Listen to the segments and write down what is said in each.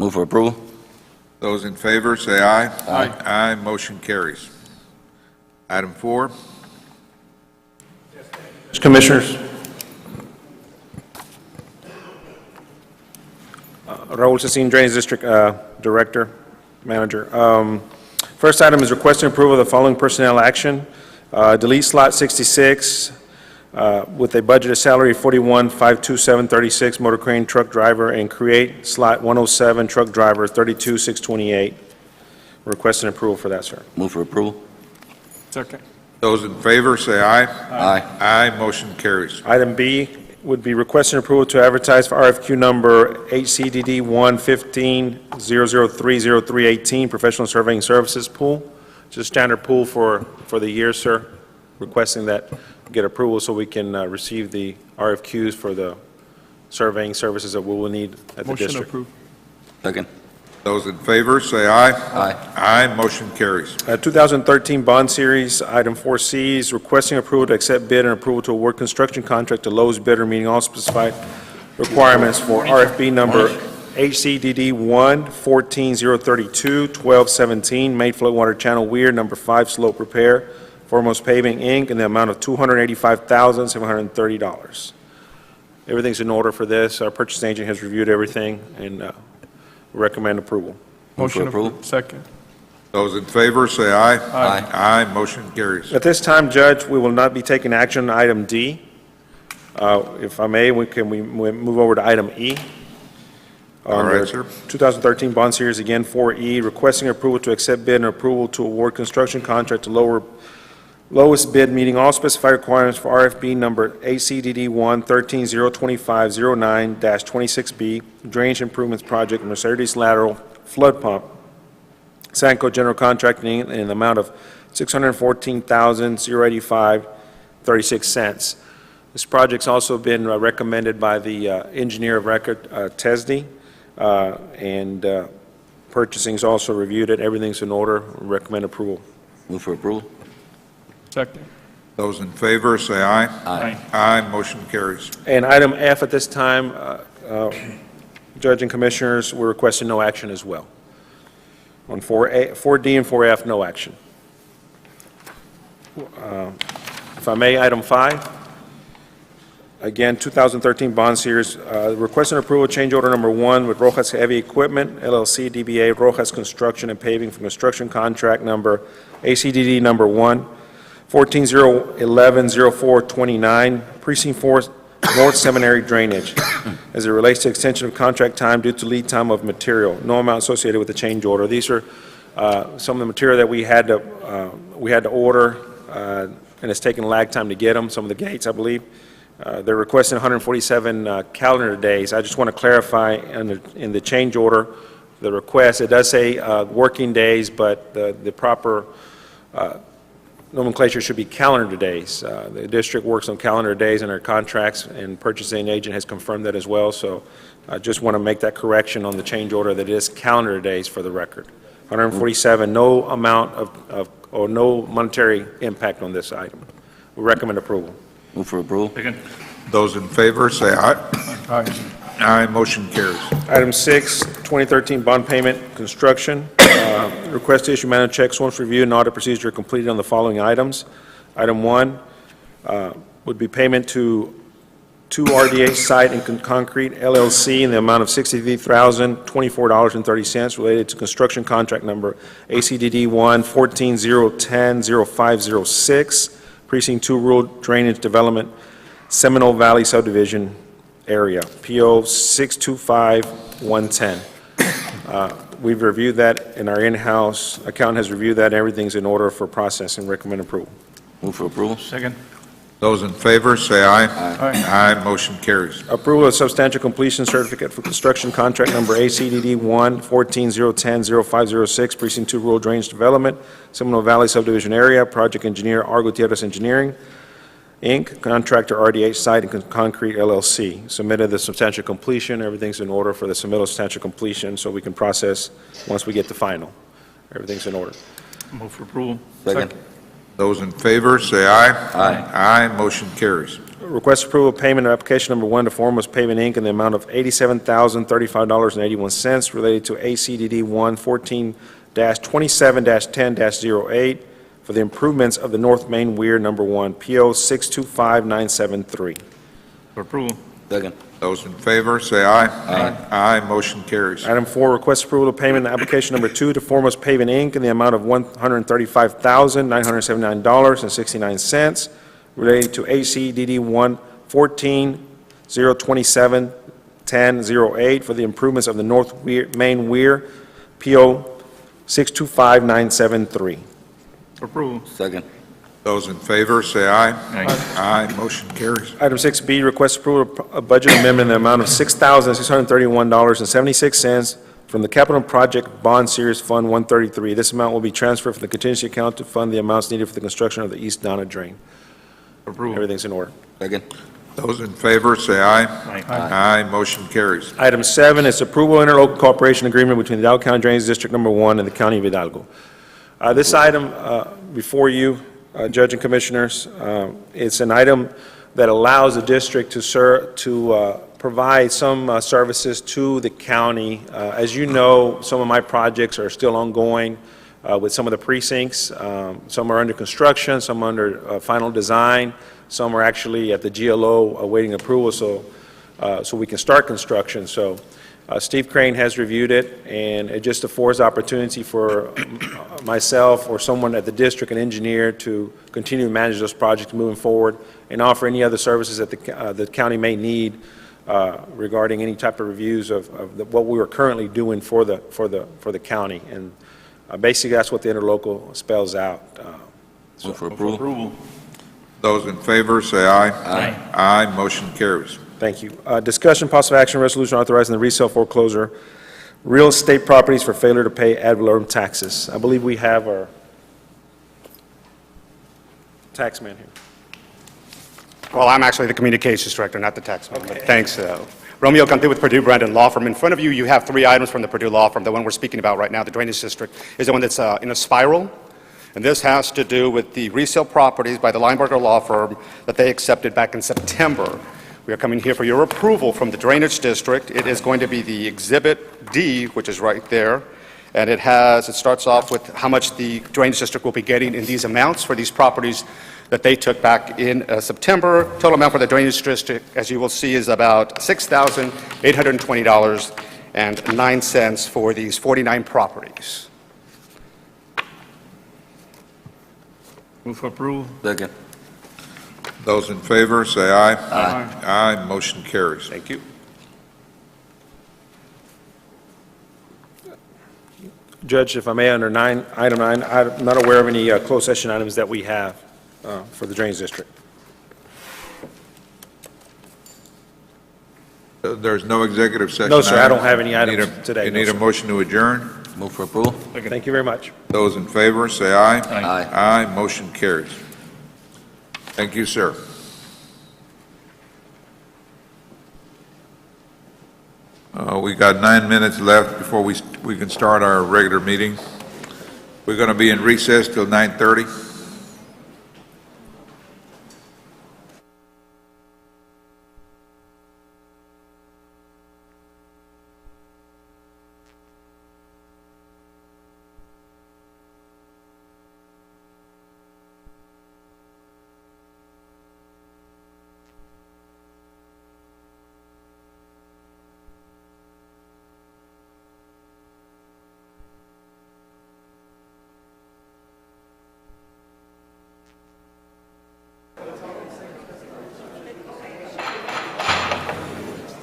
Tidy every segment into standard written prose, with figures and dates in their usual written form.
Move for approval. Those in favor, say aye. Aye. Aye, motion carries. Item 4. Commissioners. Raul Cecine, Drainage District Director, Manager. First item is requesting approval of the following personnel action. Delete slot 66 with a budgeted salary of $41,527.36, motor crane truck driver, and create slot 107, truck driver, $32,628. Requesting approval for that, sir. Move for approval. Second. Those in favor, say aye. Aye. Aye, motion carries. Item B would be requesting approval to advertise for RFQ number HCDD 115-003-0318, professional surveying services pool. Just standard pool for the year, sir. Requesting that get approval so we can receive the RFQs for the surveying services that we will need at the Motion district. approved. Second. Those in favor, say aye. Aye. Aye, motion carries. 2013 bond series, item 4C is requesting approval to accept bid and approval to award construction contract to lowest bidder meeting all specified requirements for RFB number HCDD 114-032-1217, Main Floodwater Channel Weir, number 5 slope repair, Foremost Paving, Inc., in the amount of $285,730. Everything's in order for this. Our purchasing agent has reviewed everything and recommend approval. Move for Motion approval. approved. Second. Those in favor, say aye. Aye. Aye, motion carries. At this time, Judge, we will not be taking action on item D. If I may, we move over to item E. All right, sir. 2013 bond series, again, 4E, requesting approval to accept bid and approval to award construction contract to lowest bid meeting all specified requirements for RFB number ACDD 113-025-09-26B, Drainage Improvements Project, Mercedes Lateral Flood Pump, Sanco General Contracting, in the amount of $614,085.36. This project's also been recommended by the engineer of record, TESDI, and purchasing's also reviewed it. Everything's in order. Recommend approval. Move for approval. Second. Those in favor, say aye. Aye. Aye, motion carries. And item F at this time, Judge and Commissioners, we're requesting no action as well. On 4D and 4F, no action. If I may, item 5. Again, 2013 bond series, requesting approval change order number 1 with Rojas Heavy Equipment, LLC, DBA Rojas Construction and Paving for construction contract number ACDD number 1, 14-011-0429, Precinct 4 North Seminary Drainage, as it relates to extension of contract time due to lead time of material. No amount associated with the change order. These are some of the material that we had to order, and it's taken lag time to get them. Some of the gates, I believe. They're requesting 147 calendar days. I just want to clarify in the change order, the request, it does say working days, but the proper nomenclature should be calendar days. The district works on calendar days in their contracts, and purchasing agent has confirmed that as well. So I just want to make that correction on the change order that it is calendar days for the record. 147, no amount or no monetary impact on this item. We recommend approval. Move for approval. Second. Those in favor, say aye. Aye. Aye, motion carries. Item 6, 2013 bond payment construction. Request to issue manual checks once review and audit procedure are completed on the following items. Item 1 would be payment to 2 RDH Site and Concrete LLC in the amount of $63,024.30 related to construction contract number ACDD 1-14-010-0506, Precinct 2 Rural Drainage Development, Seminole Valley Subdivision Area, PO 625110. We've reviewed that, and our in-house accountant has reviewed that. Everything's in order for processing. Recommend approval. Move for approval. Second. Those in favor, say aye. Aye. Aye, motion carries. Approval of substantial completion certificate for construction contract number ACDD 1-14-010-0506, Precinct 2 Rural Drainage Development, Seminole Valley Subdivision Area, Project Engineer R. Gutierrez Engineering, Inc., Contractor RDH Site and Concrete LLC. Submitted the substantial completion. Everything's in order for the submittal substantial completion, so we can process once we get to final. Everything's in order. Move for approval. Second. Those in favor, say aye. Aye. Aye, motion carries. Request approval of payment of application number 1 to Foremost Paving, Inc. in the amount of $87,035.81 related to ACDD 114-27-10-08 for the improvements of the North Main Weir Number 1, PO 625973. For approval. Second. Those in favor, say aye. Aye. Aye, motion carries. Item 4, request approval of payment of application number 2 to Foremost Paving, Inc. in the amount of $135,979.69 relating to ACDD 114-027-10-08 for the improvements of the North Main Weir, PO 625973. For approval. Second. Those in favor, say aye. Aye. Aye, motion carries. Item 6B, request approval of a budget amendment in the amount of $6,631.76 from the Capital Project Bond Series Fund 133. This amount will be transferred from the contingency account to fund the amounts needed for the construction of the East Donna Drain. For approval. Everything's in order. Second. Those in favor, say aye. Aye. Aye, motion carries. Item 7 is approval interlocal cooperation agreement between the Hidalgo County Drainage District Number 1 and the County of Hidalgo. This item before you, Judge and Commissioners, it's an item that allows the district to provide some services to the county. As you know, some of my projects are still ongoing with some of the precincts. Some are under construction, some under final design, some are actually at the GLO awaiting approval so we can start construction. So Steve Crane has reviewed it, and it just affords opportunity for myself or someone at the district, an engineer, to continue to manage those projects moving forward and offer any other services that the county may need regarding any type of reviews of what we are currently doing for the county. And basically, that's what the interlocal spells out. Move for approval. Those in favor, say aye. Aye. Aye, motion carries. Thank you. Discussion, possible action, resolution authorizing the resale foreclosure real estate properties for failure to pay ad valorem taxes. I believe we have our tax man here. Well, I'm actually the communications director, not the tax man, but thanks. Romeo Conte with Purdue Brandon Law Firm. In front of you, you have 3 items from the Purdue Law Firm. The one we're speaking about right now, the Drainage District, is the one that's in a spiral. And this has to do with the resale properties by the Lineberger Law Firm that they accepted back in September. We are coming here for your approval from the Drainage District. It is going to be the Exhibit D, which is right there. And it starts off with how much the Drainage District will be getting in these amounts for these properties that they took back in September. Total amount for the Drainage District, as you will see, is about $6,820.09 for these 49 properties. Move for approval. Second. Those in favor, say aye. Aye. Aye, motion carries. Thank you. Judge, if I may, under item 9, I'm not aware of any closed session items that we have for the Drainage District. There's no executive session. No, sir, I don't items? have any items today, You no, need a sir. motion to adjourn? Move for approval. Thank you very much. Those in favor, say aye. Aye. Aye, motion carries. Thank you, sir. We got 9 minutes left before we can start our regular meeting. We're going to be in recess till 9:30.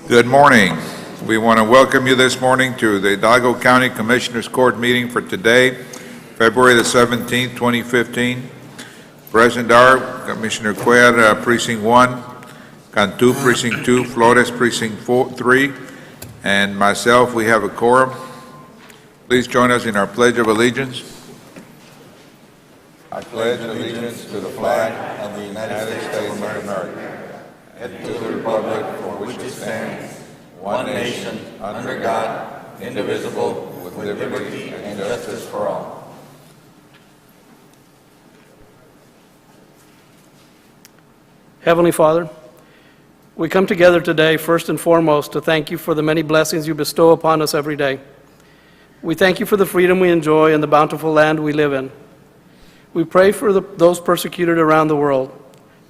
Good morning. We want to welcome you this morning to the Hidalgo County Commissioners Court meeting for today, February the 17th, 2015. Present are Commissioner Cuellar, Precinct 1, Cantu, Precinct 2, Flores, Precinct 3, and myself. We have a quorum. Please join us in our Pledge of Allegiance. I pledge allegiance to the flag of the United States of America and to the republic for which it stands, one nation, under God, indivisible, with liberty and justice for all. Heavenly Father, we come together today first and foremost to thank you for the many blessings you bestow upon us every day. We thank you for the freedom we enjoy and the bountiful land we live in. We pray for those persecuted around the world.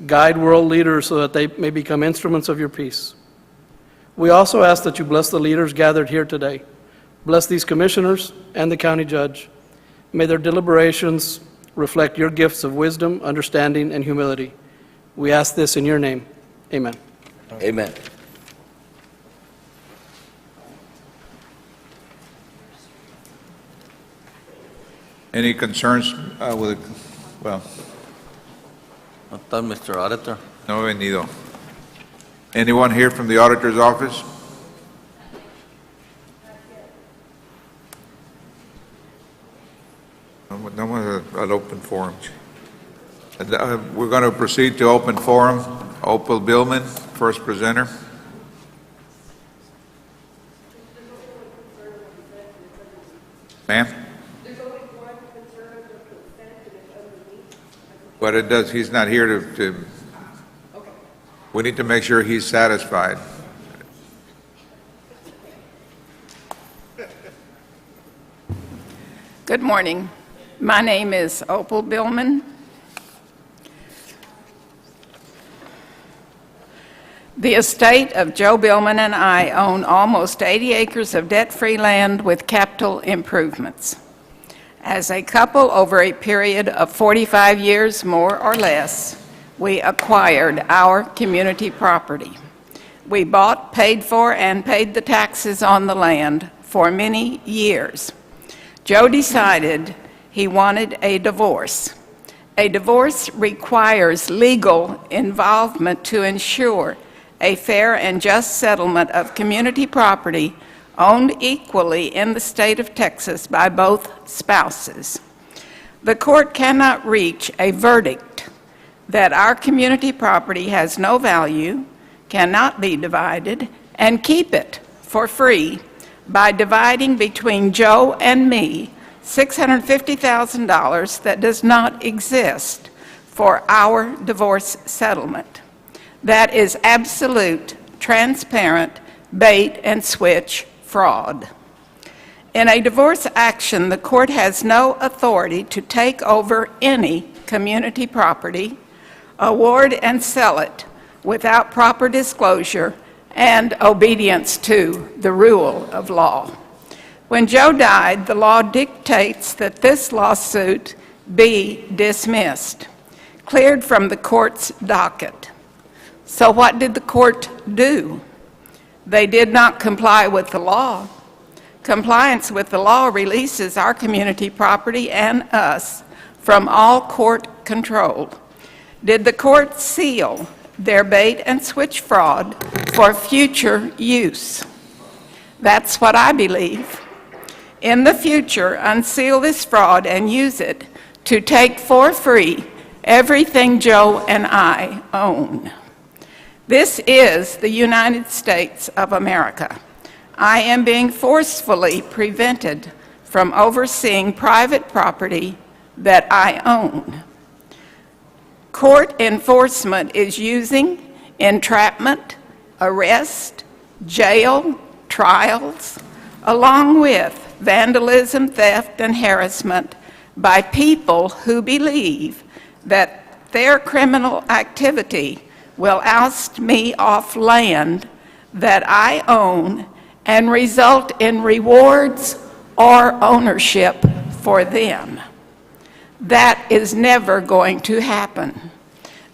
Guide world leaders so that they may become instruments of your peace. We also ask that you bless the leaders gathered here today. Bless these commissioners and the county judge. May their deliberations reflect your gifts of wisdom, understanding, and humility. We ask this in your name. Amen. Amen. Any concerns with, well, Not done, Mr. Auditor. no venido. Anyone here from the auditor's office? No one at open forum. We're going to proceed to open forum. Opal Billman, first presenter. Ma'am? But it does, he's not here to, we need to make sure he's satisfied. Good morning. My name is Opal Billman. The estate of Joe Billman and I own almost 80 acres of debt-free land with capital improvements. As a couple, over a period of 45 years, more or less, we acquired our community property. We bought, paid for, and paid the taxes on the land for many years. Joe decided he wanted a divorce. A divorce requires legal involvement to ensure a fair and just settlement of community property owned equally in the state of Texas by both spouses. The court cannot reach a verdict that our community property has no value, cannot be divided, and keep it for free by dividing between Joe and me $650,000 that does not exist for our divorce settlement. That is absolute, transparent, bait and switch fraud. In a divorce action, the court has no authority to take over any community property, award and sell it without proper disclosure and obedience to the rule of law. When Joe died, the law dictates that this lawsuit be dismissed, cleared from the court's docket. So what did the court do? They did not comply with the law. Compliance with the law releases our community property and us from all court control. Did the court seal their bait and switch fraud for future use? That's what I believe. In the future, unseal this fraud and use it to take for free everything Joe and I own. This is the United States of America. I am being forcefully prevented from overseeing private property that I own. Court enforcement is using entrapment, arrest, jail, trials, along with vandalism, theft, and harassment by people who believe that their criminal activity will oust me off land that I own and result in rewards or ownership for them. That is never going to happen.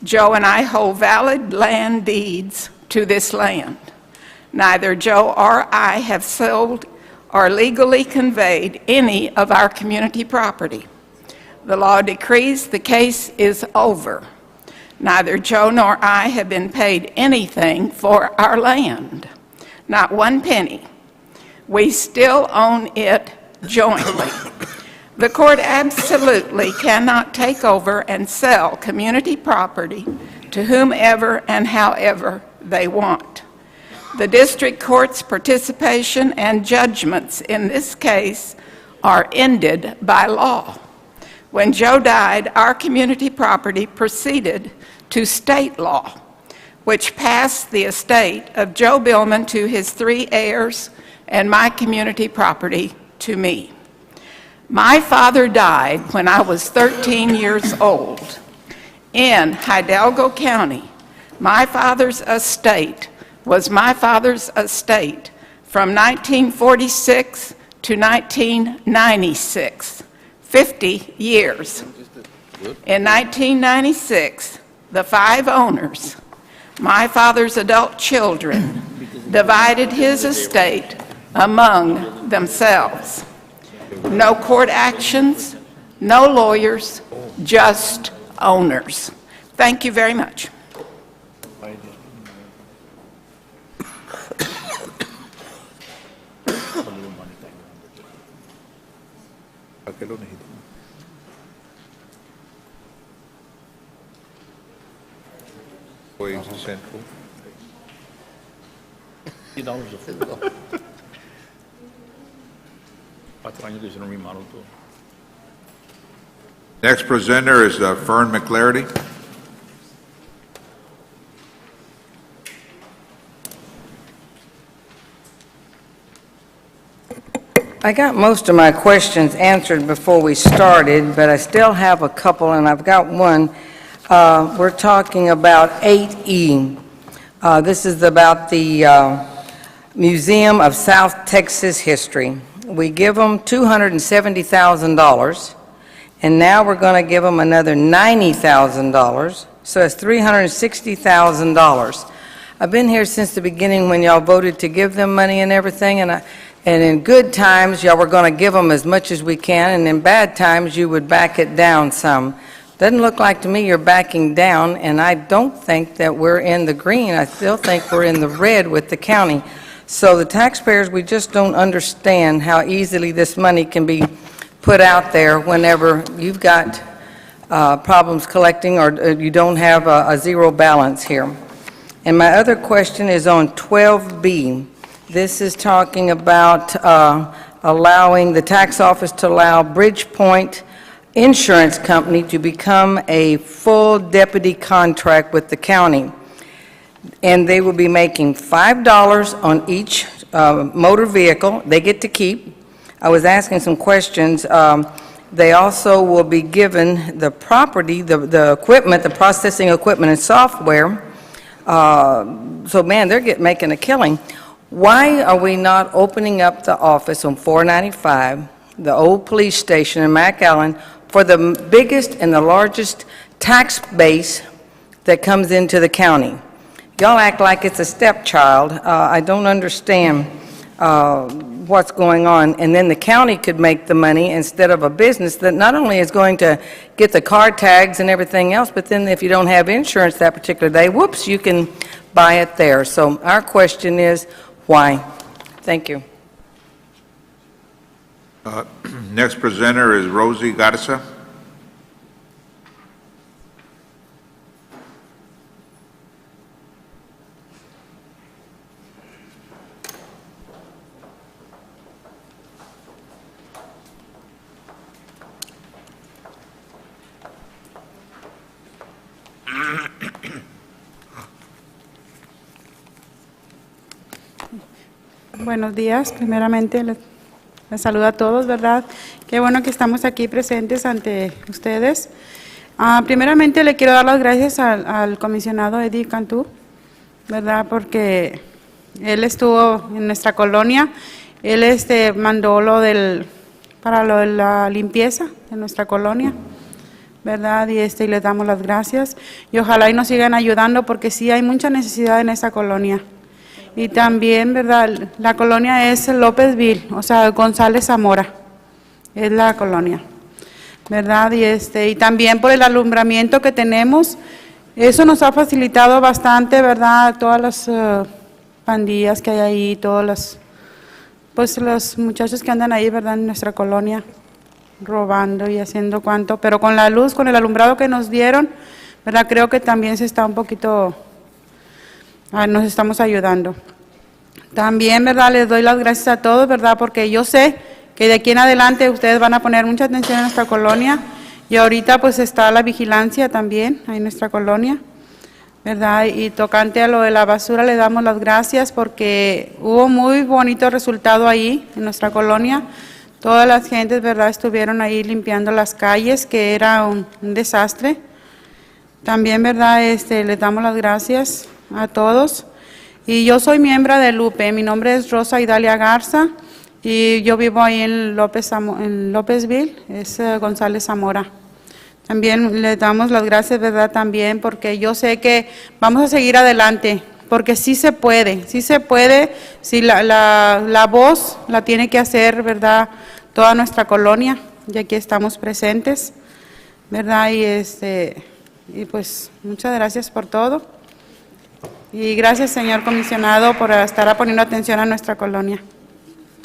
Joe and I hold valid land deeds to this land. Neither Joe or I have sold or legally conveyed any of our community property. The law decrees the case is over. Neither Joe nor I have been paid anything for our land, not one penny. We still own it jointly. The court absolutely cannot take over and sell community property to whomever and however they want. The district court's participation and judgments in this case are ended by law. When Joe died, our community property proceeded to state law. which passed the estate of Joe Billman to his 3 heirs and my community property to me. My father died when I was 13 years old. In Hidalgo County, my father's estate was my father's estate from 1946 to 1996, 50 years. In 1996, the 5 owners, my father's adult children, divided his estate among themselves. No court actions, no lawyers, just owners. Thank you very much. $10 a foot. 4 años que hicieron remodel todo. Next presenter is Fern McClarty. I got most of my questions answered before we started, but I still have a couple, and I've got one. We're talking about 8E. This is about the Museum of South Texas History. We give them $270,000, and now we're going to give them another $90,000, so it's $360,000. I've been here since the beginning when y'all voted to give them money and everything, and in good times, y'all were going to give them as much as we can, and in bad times, you would back it down some. Doesn't look like to me you're backing down, and I don't think that we're in the green. I still think we're in the red with the county. So the taxpayers, we just don't understand how easily this money can be put out there whenever you've got problems collecting or you don't have a zero balance here. And my other question is on 12B. This is talking about allowing the tax office to allow Bridgepoint Insurance Company to become a full deputy contract with the county. And they will be making $5 on each motor vehicle they get to keep. I was asking some questions. They also will be given the property, the equipment, the processing equipment and software. So, man, they're making a killing. Why are we not opening up the office on 495, the old police station in McAllen, for the biggest and the largest tax base that comes into the county? Y'all act like it's a stepchild. I don't understand what's going on. And then the county could make the money instead of a business that not only is going to get the car tags and everything else, but then if you don't have insurance that particular day, whoops, you can buy it there. So our question is, why? Thank you. Next presenter is Rosie Garza. Buenos días, primeramente les saludo a todos, ¿verdad? Qué bueno que estamos aquí presentes ante ustedes. Primeramente le quiero dar las gracias al comisionado Eddie Cantú, ¿verdad? Porque él estuvo en nuestra colonia, él mandó para lo de la limpieza de nuestra colonia, ¿verdad? Y les damos las gracias y ojalá y nos sigan ayudando porque sí hay mucha necesidad en esa colonia. Y también, ¿verdad? La colonia es Lópezville, o sea, González Zamora, es la colonia, ¿verdad? Y también por el alumbramiento que tenemos, eso nos ha facilitado bastante, ¿verdad? Todas las pandillas que hay ahí, todos los muchachos que andan ahí, ¿verdad? En nuestra colonia, robando y haciendo cuanto, pero con la luz, con el alumbrado que nos dieron, ¿verdad? Creo que también se está un poquito... nos estamos ayudando. También, ¿verdad? Les doy las gracias a todos, ¿verdad? Porque yo sé que de aquí en adelante ustedes van a poner mucha atención en nuestra colonia y ahorita pues está la vigilancia también ahí en nuestra colonia, ¿verdad? Y tocante a lo de la basura, le damos las gracias porque hubo muy bonito resultado ahí en nuestra colonia. Todas las gentes, ¿verdad?, estuvieron ahí limpiando las calles, que era un desastre. También, ¿verdad?, les damos las gracias a todos. Y yo soy miembro de Lupe, mi nombre es Rosa Idalia Garza y yo vivo ahí en Lópezville, es González Zamora. También les damos las gracias, ¿verdad?, también porque yo sé que vamos a seguir adelante, porque sí se puede, si la voz la tiene que hacer, ¿verdad?, toda nuestra colonia, y aquí estamos presentes, ¿verdad? Y pues muchas gracias por todo. Y gracias, señor comisionado, por estar poniendo atención a nuestra colonia.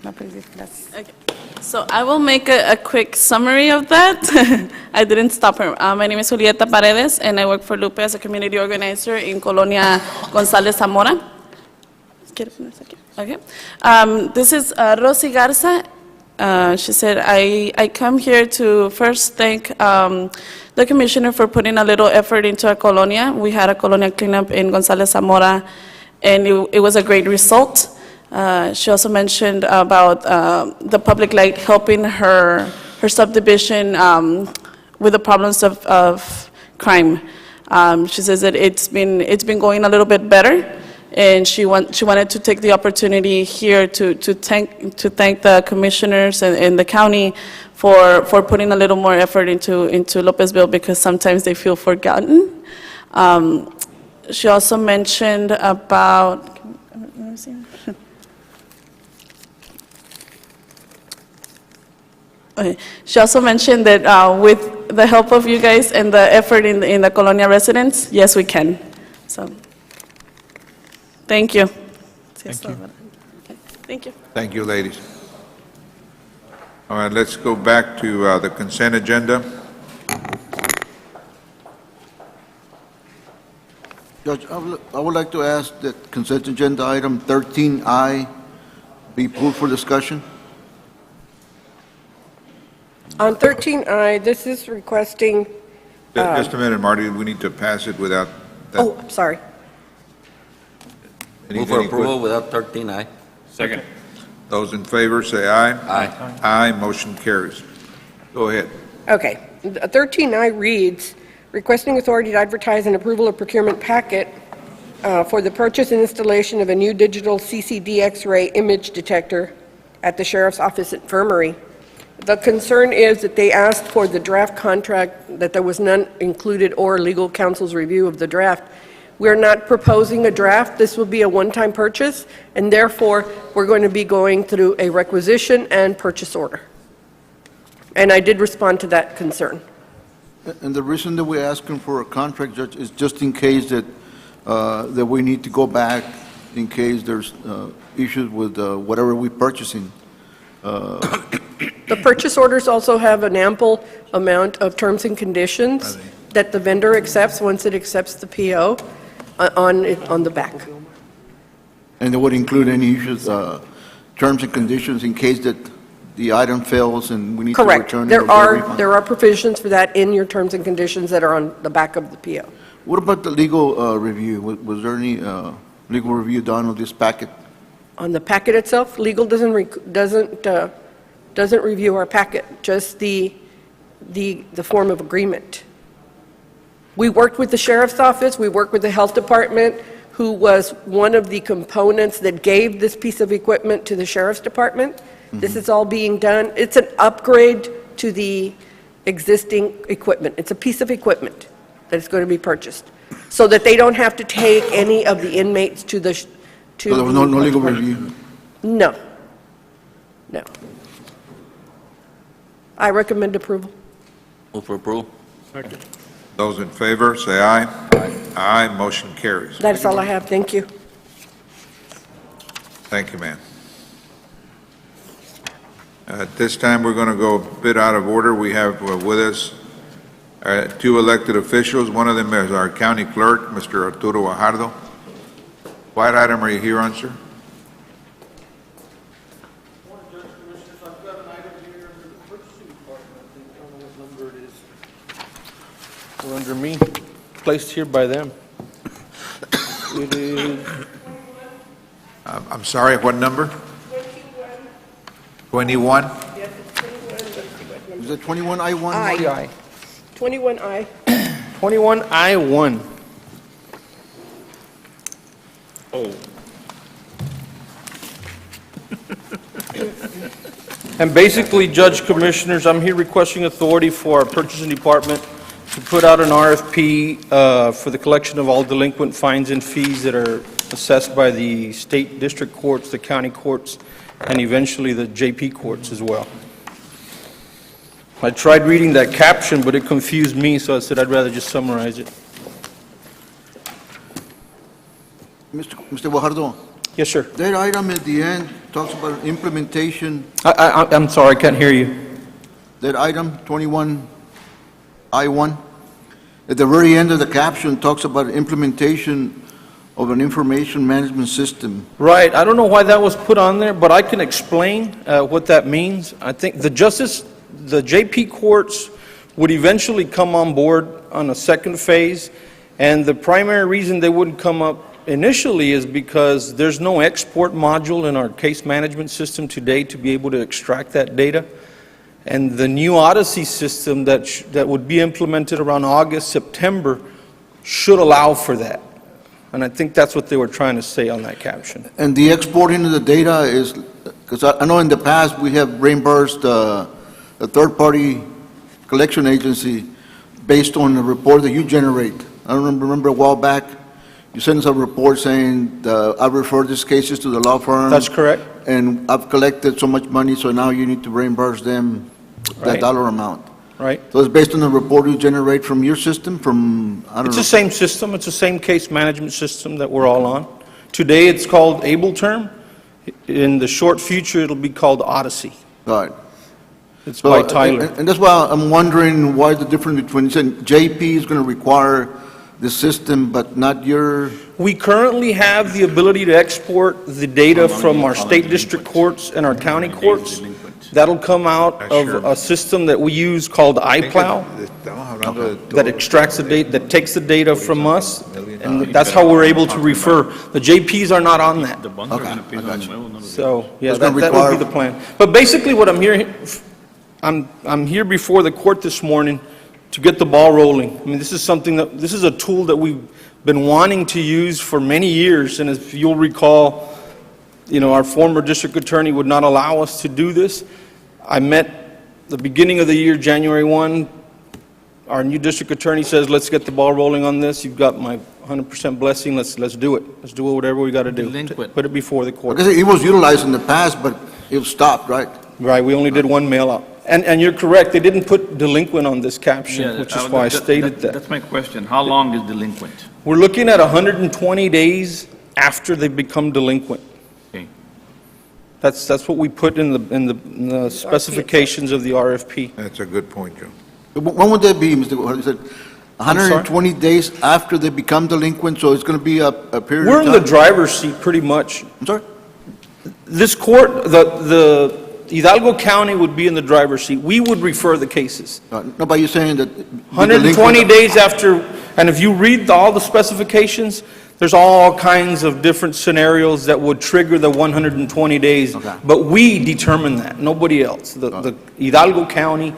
Gracias. Okay. So I will make a quick summary of that. I didn't stop her. My name is Julieta Paredes, and I work for Lupe as a community organizer in Colonia González Zamora. Okay. This is Rosy Garza. She said, I come here to first thank the commissioner for putting a little effort into our colonia. We had a colonia cleanup in González Zamora, and it was a great result. She also mentioned about the public light helping her subdivision with the problems of crime. She says that it's been going a little bit better, and she wanted to take the opportunity here to thank the commissioners and the county for putting a little more effort into Lopezville, because sometimes they feel forgotten. She also mentioned about, okay. She also mentioned that with the help of you guys and the effort in the Colonia residents, yes, we can. So, thank you. Thank you. Okay. Thank you. Thank you, ladies. All right, let's go back to the consent agenda. Judge, I would like to ask that consent agenda item 13I be pulled for discussion. On 13I, this is requesting, Just a minute, Marty, we need to pass it without that. oh, I'm sorry. Move for approval without 13I. Second. Those in favor, say aye. Aye. Aye, motion carries. Go ahead. Okay. 13I reads, requesting authority to advertise an approval of procurement packet for the purchase and installation of a new digital CCD X-ray image detector at the Sheriff's Office Infirmary. The concern is that they asked for the draft contract, that there was none included, or legal counsel's review of the draft. We're not proposing a draft. This will be a one-time purchase, and therefore, we're going to be going through a requisition and purchase order. And I did respond to that concern. And the reason that we're asking for a contract, Judge, is just in case that we need to go back in case there's issues with whatever we're purchasing. The purchase orders also have an ample amount of terms and conditions that the vendor accepts once it accepts the PO on the back. And they would include any issues, terms and conditions in case that the item fails and we need to Correct. return it or get a refund? There are provisions for that in your terms and conditions that are on the back of the PO. What about the legal review? Was there any legal review done on this packet? On the packet itself, legal doesn't review our packet, just the form of agreement. We worked with the Sheriff's Office, we worked with the Health Department, who was one of the components that gave this piece of equipment to the Sheriff's Department. Mm-hmm. This is all being done. It's an upgrade to the existing equipment. It's a piece of equipment that is going to be purchased, so that they don't have to take any of the inmates to the... So there was no legal review? No. No. I recommend approval. Move for approval. Those in favor, say aye. Aye. Aye, motion carries. That's all I have. Thank you. Thank you, ma'am. At this time, we're going to go a bit out of order. We have with us two elected officials. One of them is our county clerk, Mr. Arturo Guajardo. What item are you here on, sir? Or under me, placed here by them. It is, I'm sorry, what number? 21? Is it 21I1? Aye. 21I. 21I1. Oh. And basically, Judge Commissioners, I'm here requesting authority for our purchasing department to put out an RFP for the collection of all delinquent fines and fees that are assessed by the state district courts, the county courts, and eventually the JP courts as well. I tried reading that caption, but it confused me, so I said I'd rather just summarize it. Mr. Guajardo, Yes, sir. that item at the end talks about implementation. I'm sorry, I can't hear you. That item, 21I1, at the very end of the caption talks about implementation of an information management system. Right, I don't know why that was put on there, but I can explain what that means. I think the JP courts would eventually come on board on a second phase, and the primary reason they wouldn't come up initially is because there's no export module in our case management system today to be able to extract that data. And the new Odyssey system that would be implemented around August, September should allow for that. And I think that's what they were trying to say on that caption. And the exporting of the data is, because I know in the past we have reimbursed a third-party collection agency based on the report that you generate. I remember a while back, you sent us a report saying, I referred these cases to the law firm. That's correct. And I've collected so much money, so now you need to reimburse them that Right. dollar amount. Right? So it's based on the report you generate from your system, from, I don't know. It's the same system, it's the same case management system that we're all on. Today, it's called AbleTerm. In the short future, it'll be called Odyssey. Right. It's So, by Tyler. And that's why I'm wondering why the difference between, you said JP is going to require the system, but not your, We currently have the ability to export the data from our state district courts and our county courts. That'll come out of a system that we use called iPlow that extracts the data, that takes the data from us, and that's how we're able to refer. The JPs are not on that. So, yeah, It's that gonna would be require- the plan. But basically, what I'm here before the court this morning to get the ball rolling. I mean, this is a tool that we've been wanting to use for many years, and if you'll recall, our former district attorney would not allow us to do this. I met the beginning of the year, January 1, our new district attorney says, let's get the ball rolling on this. You've got my 100% blessing. Let's do it. Let's do whatever we got to do. Delinquent. Put it before the court. because it was utilized in the past, but it stopped, right? Right, we only did one mail out. And you're correct, they didn't put delinquent on this caption, which is why I stated that. That's my question. How long is delinquent? We're looking at 120 days after they become delinquent. Okay. That's what we put in the specifications of the RFP. That's a good point, Joe. When would that be, Mr. Guajardo? You said 120 days after they become delinquent, so it's going to be a period We're of in time? the driver's seat pretty much. I'm sorry? This court, the Hidalgo County would be in the driver's seat. We would refer the cases. No, but you're saying that. 120 days after, and if you read all the specifications, there's all kinds of different scenarios that would trigger the 120 days. Okay. But we determine that, nobody else. The Hidalgo County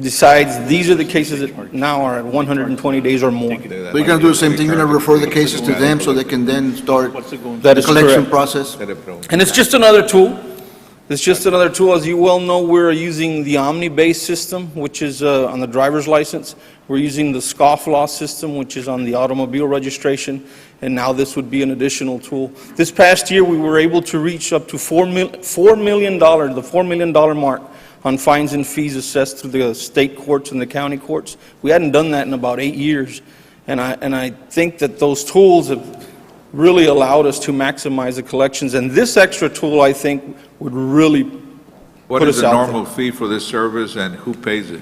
decides these are the cases that now are at 120 days or more. So you're going to do the same thing, you're going to refer the cases to them so they can then start That the is collection correct. process? And it's just another tool. It's just another tool. As you well know, we're using the Omni-based system, which is on the driver's license. We're using the scofflaw system, which is on the automobile registration. And now this would be an additional tool. This past year, we were able to reach up to $4 million, the $4 million mark on fines and fees assessed through the state courts and the county courts. We hadn't done that in about 8 years. And I think that those tools have really allowed us to maximize the collections. And this extra tool, I think, would really What put is us the out normal fee for this service and who pays it?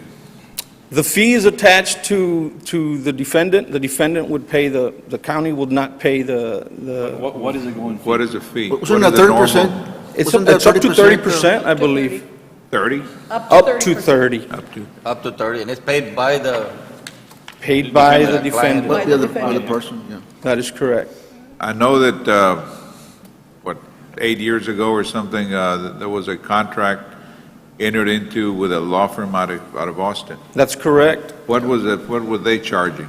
The fee is attached to the defendant. The defendant would pay the county would not pay the. What is it going for? What is the fee? Wasn't What that is the 30%? normal? It's Wasn't that up to 30%? 30%, I believe. 30? Up to 30, Up to. Up to 30, and it's paid by the, paid by the By the client. defendant. The other person, yeah. That is correct. I know that, 8 years ago or something, there was a contract entered into with a law firm out of Austin. That's correct. What was it, what were they charging?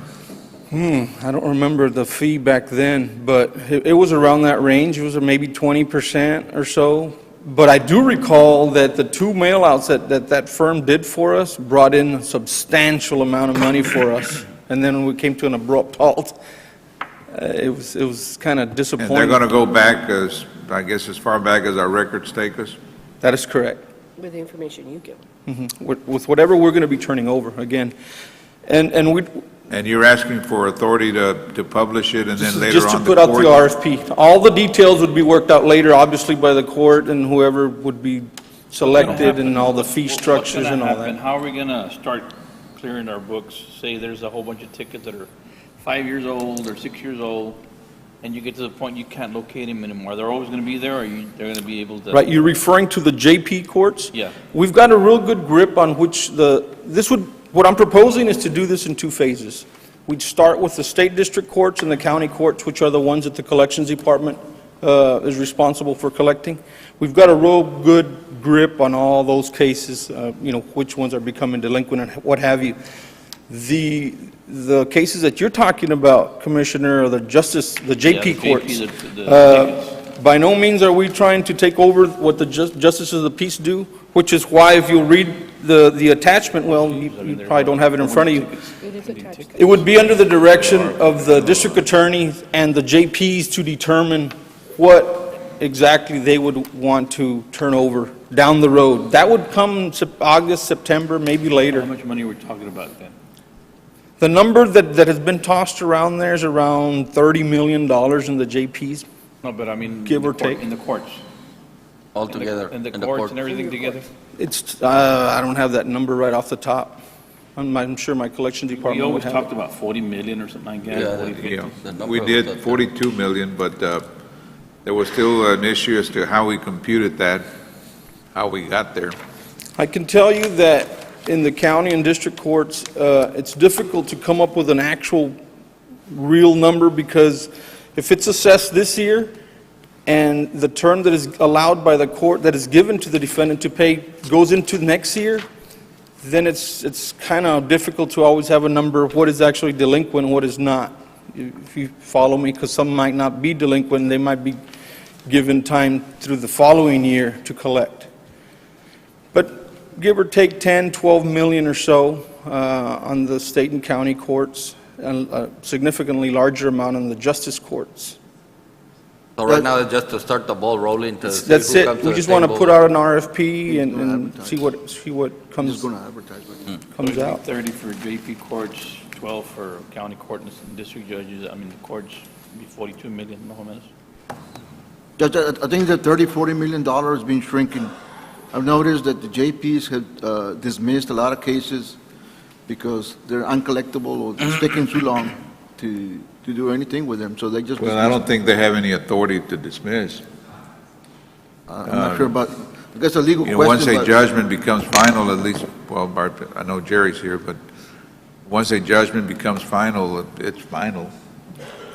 I don't remember the fee back then, but it was around that range. It was maybe 20% or so. But I do recall that the two mailouts that firm did for us brought in a substantial amount of money for us. And then when we came to an abrupt halt, it was kind of And disappointing. they're going to go back I guess, as far back as our records take us? That is correct. With the information you give. With whatever we're going to be turning over, again. And we, And you're asking for authority to publish it and then later just to on put the out the court? RFP. All the details would be worked out later, obviously, by the court and whoever would be selected and all the fee structures and all that. How are we gonna start clearing our books? Say there's a whole bunch of tickets that are 5 years old or 6 years old, and you get to the point you can't locate them anymore. They're always gonna be there, or they're gonna be able to? Right, you're referring to the JP courts? Yeah. We've got a real good grip on which what I'm proposing is to do this in two phases. We'd start with the state district courts and the county courts, which are the ones that the collections department is responsible for collecting. We've got a real good grip on all those cases, which ones are becoming delinquent and what have you. The cases that you're talking about, Commissioner, are the JP courts. By no means are we trying to take over what the justices of the peace do, which is why if you read the attachment, well, you probably don't have it in front of you. It is attached. It would be under the direction of the district attorney and the JPs to determine what exactly they would want to turn over down the road. That would come August, September, maybe How later. much money we're talking about then? The number that has been tossed around there is around $30 million in the JPs. No, but I mean. Give in the or take. In the courts. Altogether. In the in the courts court. and everything together? It's, I don't have that number right off the top. I'm sure my collection We department would always have talked it. about 40 million or something like that. Yeah, 40, that- 50. Yeah, The number we was did that- 42 million, but there was still an issue as to how we computed that, how we got there. I can tell you that in the county and district courts, it's difficult to come up with an actual real number because if it's assessed this year and the term that is allowed by the court that is given to the defendant to pay goes into next year, then it's kind of difficult to always have a number of what is actually delinquent and what is not. If you follow me, because some might not be delinquent, they might be given time through the following year to collect. But give or take 10, 12 million or so on the state and county courts, and a significantly larger amount on the justice courts. So right now, it's just to start the ball rolling to see That's who it. comes to We the just want to table. put out an RFP and advertise. see what Just comes going to advertise. comes out. 30 for JP courts, 12 for county court and district judges. I mean, the courts would be 42 million, more or less. Judge, I think the $30-40 million has been shrinking. I've noticed that the JPs have dismissed a lot of cases because they're uncollectible or it's taking too long to do anything with them, so they just. Well, I don't think they have any authority to dismiss. I'm not sure about, I guess a legal You know, question. once a but- judgment becomes final, at least, well, Bart, I know Jerry's here, but once a judgment becomes final, it's final.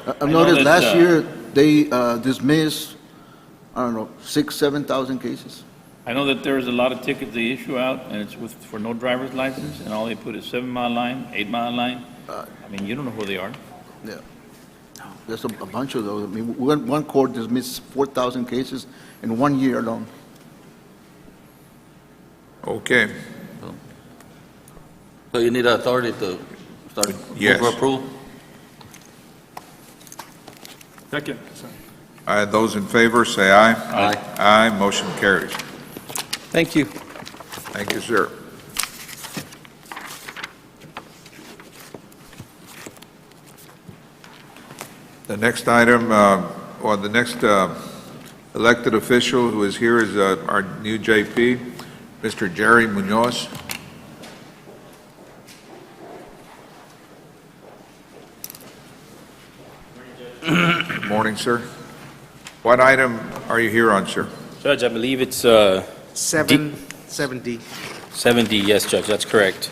I've know noticed that, last year, they dismissed, I don't know, 6,000-7,000 cases. I know that there's a lot of tickets they issue out, and it's for no driver's license, and all they put is 7-mile line, 8-mile line. I mean, you don't know who they are. Yeah. There's a bunch of those. I mean, one court dismissed 4,000 cases in 1 year alone. Okay, So you need authority to start Yes. for approval? Second. those in favor, say aye. Aye. Aye, motion carries. Thank you. Thank you, sir. The next item, or the next elected official who is here is our new JP, Mr. Jerry Munoz. Good morning, sir. What item are you here on, sir? Judge, I believe it's 770. 70, yes, Judge, that's correct.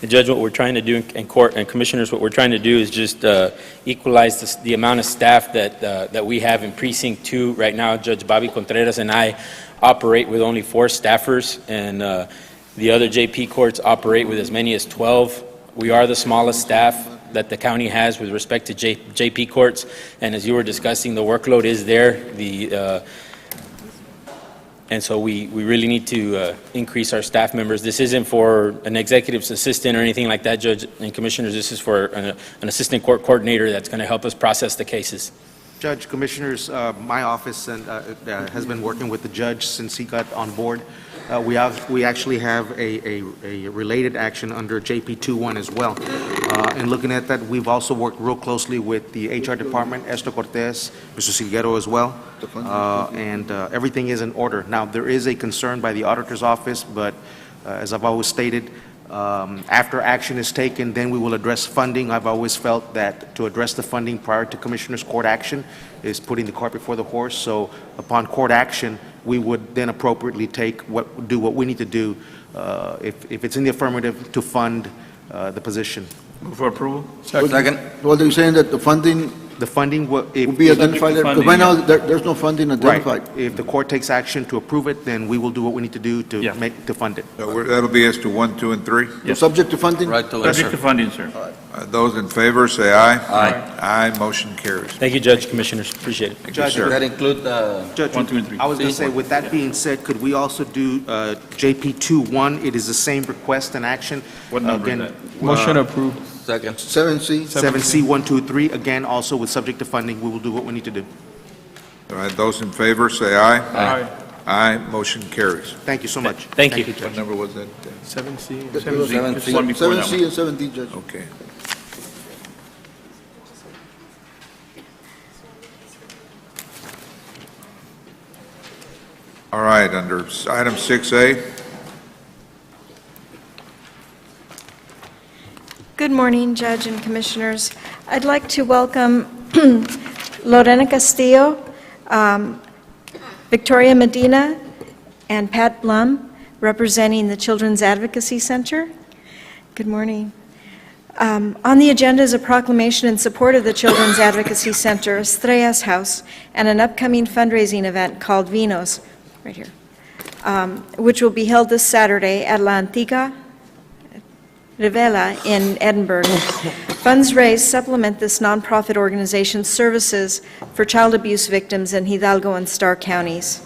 And Judge, what we're trying to do, and Court and Commissioners, what we're trying to do is just equalize the amount of staff that we have in Precinct 2. Right now, Judge Bobby Contreras and I operate with only 4 staffers, and the other JP courts operate with as many as 12. We are the smallest staff that the county has with respect to JP courts, and as you were discussing, the workload is there. And so we really need to increase our staff members. This isn't for an executive's assistant or anything like that, Judge and Commissioners. This is for an assistant court coordinator that's going to help us process the cases. Judge, Commissioners, my office has been working with the judge since he got on board. We actually have a related action under JP 2-1 as well. And looking at that, we've also worked real closely with the HR department, Esther Cortez, Mr. Silguero as well, and everything is in order. Now, there is a concern by the auditor's office, but as I've always stated, after action is taken, then we will address funding. I've always felt that to address the funding prior to Commissioner's Court action is putting the cart before the horse. So upon court action, we would then appropriately do what we need to do if it's in the affirmative to fund the position. Move for approval? Second. Well, they're saying that the funding The funding will be identified, because right now, there's no funding identified. Right. If the court takes action to approve it, then we will do what we need to do to fund it. So that'll be as to 1, 2, and 3? So subject to funding? Right to Subject to funding, sir. Those in favor, say aye. Aye. Aye, motion carries. Thank you, Judge, Commissioners. Appreciate it. Thank you, Judge, sir. That include Judge, 1, 2, and 3. I was going to say, with that being said, could we also do JP 2-1? It is the same request and action. What number is Again, that? Motion approved. second. 7C? 7C 1, 2, 3, again, also with subject to funding, we will do what we need to do. All right, those in favor, say aye. Aye. Aye, motion carries. Thank you so much. Thank you. What number was that? 7C. 7C. One before that 7C one. and 7D, Judge. Okay. All right, under item 6A. Good morning, Judge and Commissioners. I'd like to welcome Lorena Castillo, Victoria Medina, and Pat Blum, representing the Children's Advocacy Center. Good morning. On the agenda is a proclamation in support of the Children's Advocacy Center, Estrellas House, and an upcoming fundraising event called Vinos, right here, which will be held this Saturday at La Antigua Rivera in Edinburgh. Funds raised supplement this nonprofit organization's services for child abuse victims in Hidalgo and Starr counties.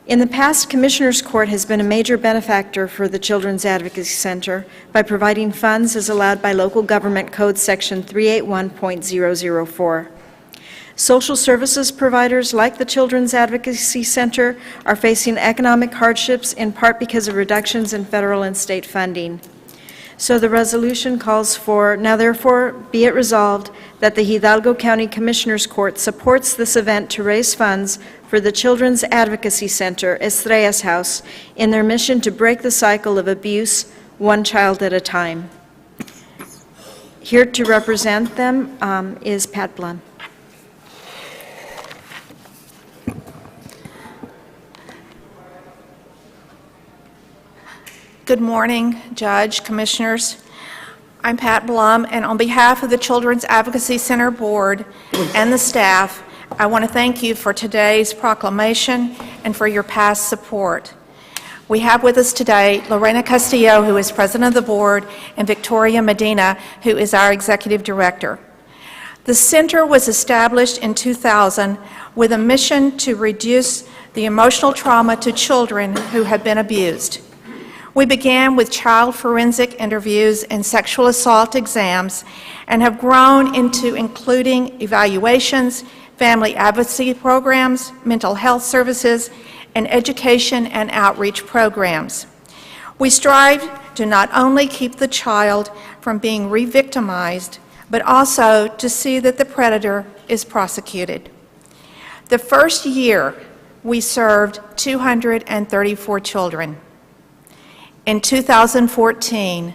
In the past, Commissioners Court has been a major benefactor for the Children's Advocacy Center by providing funds as allowed by Local Government Code Section 381.004. Social services providers like the Children's Advocacy Center are facing economic hardships in part because of reductions in federal and state funding. So the resolution calls for, now therefore be it resolved that the Hidalgo County Commissioners Court supports this event to raise funds for the Children's Advocacy Center, Estrellas House, in their mission to break the cycle of abuse one child at a time. Here to represent them is Pat Blum. Good morning, Judge, Commissioners. I'm Pat Blum, and on behalf of the Children's Advocacy Center Board and the staff, I want to thank you for today's proclamation and for your past support. We have with us today Lorena Castillo, who is President of the Board, and Victoria Medina, who is our Executive Director. The center was established in 2000 with a mission to reduce the emotional trauma to children who have been abused. We began with child forensic interviews and sexual assault exams and have grown into including evaluations, family advocacy programs, mental health services, and education and outreach programs. We strive to not only keep the child from being re-victimized, but also to see that the predator is prosecuted. The first year, we served 234 children. In 2014,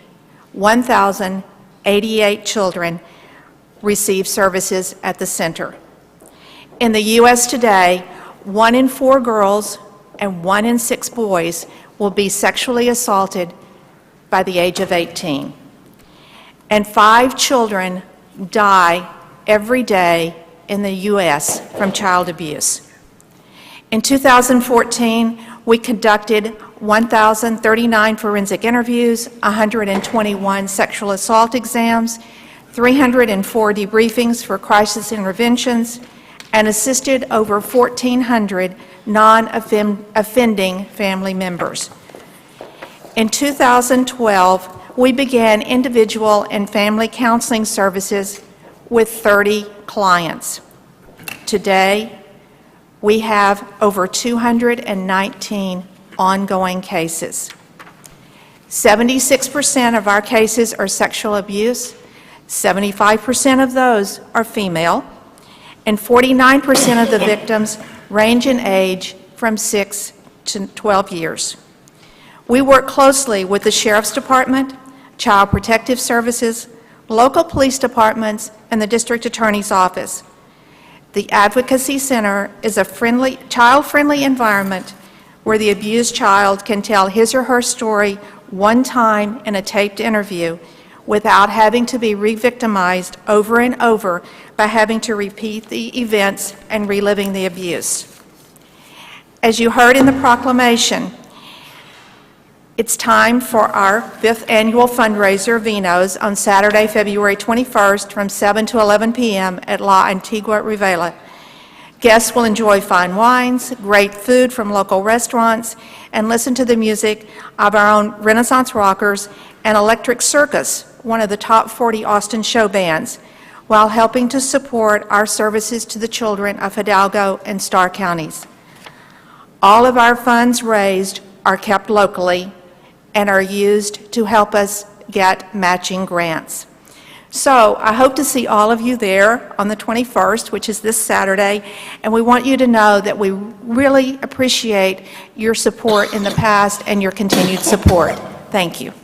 1,088 children received services at the center. In the U.S. today, 1 in 4 girls and 1 in 6 boys will be sexually assaulted by the age of 18. And 5 children die every day in the U.S. from child abuse. In 2014, we conducted 1,039 forensic interviews, 121 sexual assault exams, 304 debriefings for crisis interventions, and assisted over 1,400 non-offending family members. In 2012, we began individual and family counseling services with 30 clients. Today, we have over 219 ongoing cases. 76% of our cases are sexual abuse, 75% of those are female, and 49% of the victims range in age from 6 to 12 years. We work closely with the Sheriff's Department, Child Protective Services, local police departments, and the District Attorney's Office. The Advocacy Center is a child-friendly environment where the abused child can tell his or her story one time in a taped interview without having to be re-victimized over and over by having to repeat the events and reliving the abuse. As you heard in the proclamation, it's time for our 5th annual fundraiser, Vinos, on Saturday, February 21st from 7 to 11 p.m. at La Antigua Rivera. Guests will enjoy fine wines, great food from local restaurants, and listen to the music of our own Renaissance Rockers and Electric Circus, one of the top 40 Austin show bands, while helping to support our services to the children of Hidalgo and Starr counties. All of our funds raised are kept locally and are used to help us get matching grants. So I hope to see all of you there on the 21st, which is this Saturday, and we want you to know that we really appreciate your support in the past and your continued support. Thank you.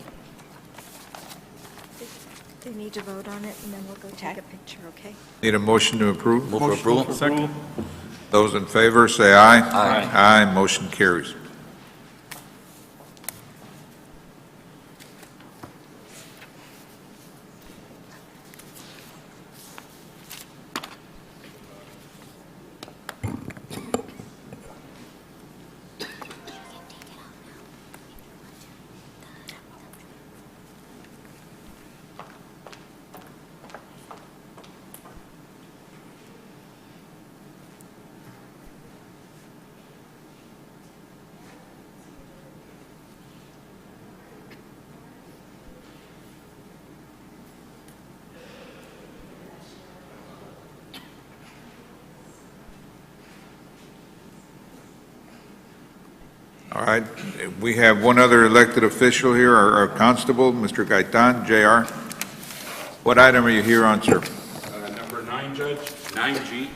They need to vote on it, and then we'll go take a picture, okay? Need a motion to approve? Move for approval. Second. Those in favor, say aye. Aye. Aye, motion carries. All right, we have one other elected official here, our constable, Mr. Gaitan, JR. What item are you here on, sir? Number 9, Judge, 9G.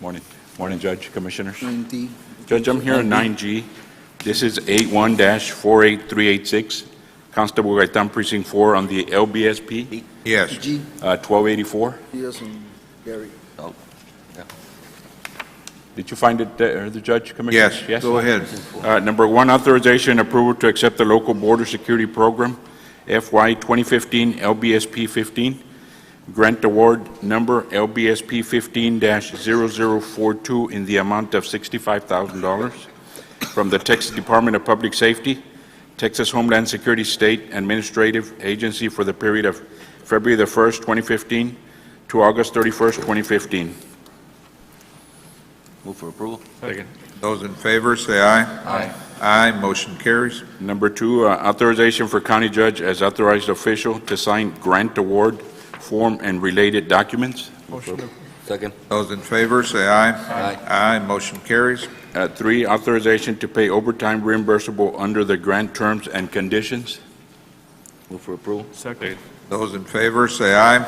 Morning. Morning, Judge, Commissioners. Judge, I'm here on 9G. This is 81-48386. Constable Gaitan, Precinct 4, on the LBSP. Yes. 1284. Yes, and Gary. Oh, yeah. Did you find it, the Judge, Commissioner? Yes, go ahead. Number 1, authorization approval to accept the local border security program, FY 2015 LBSP 15. Grant award number LBSP 15-0042 in the amount of $65,000 from the Texas Department of Public Safety, Texas Homeland Security State Administrative Agency for the period of February the 1st, 2015 to August 31st, 2015. Move for approval. Second. Those in favor, say aye. Aye. Aye, motion carries. Number 2, authorization for county judge as authorized official to sign grant award form and related documents. Second. Those in favor, say aye. Aye. Aye, motion carries. 3, authorization to pay overtime reimbursable under the grant terms and conditions. Move for approval. Second. Those in favor, say aye.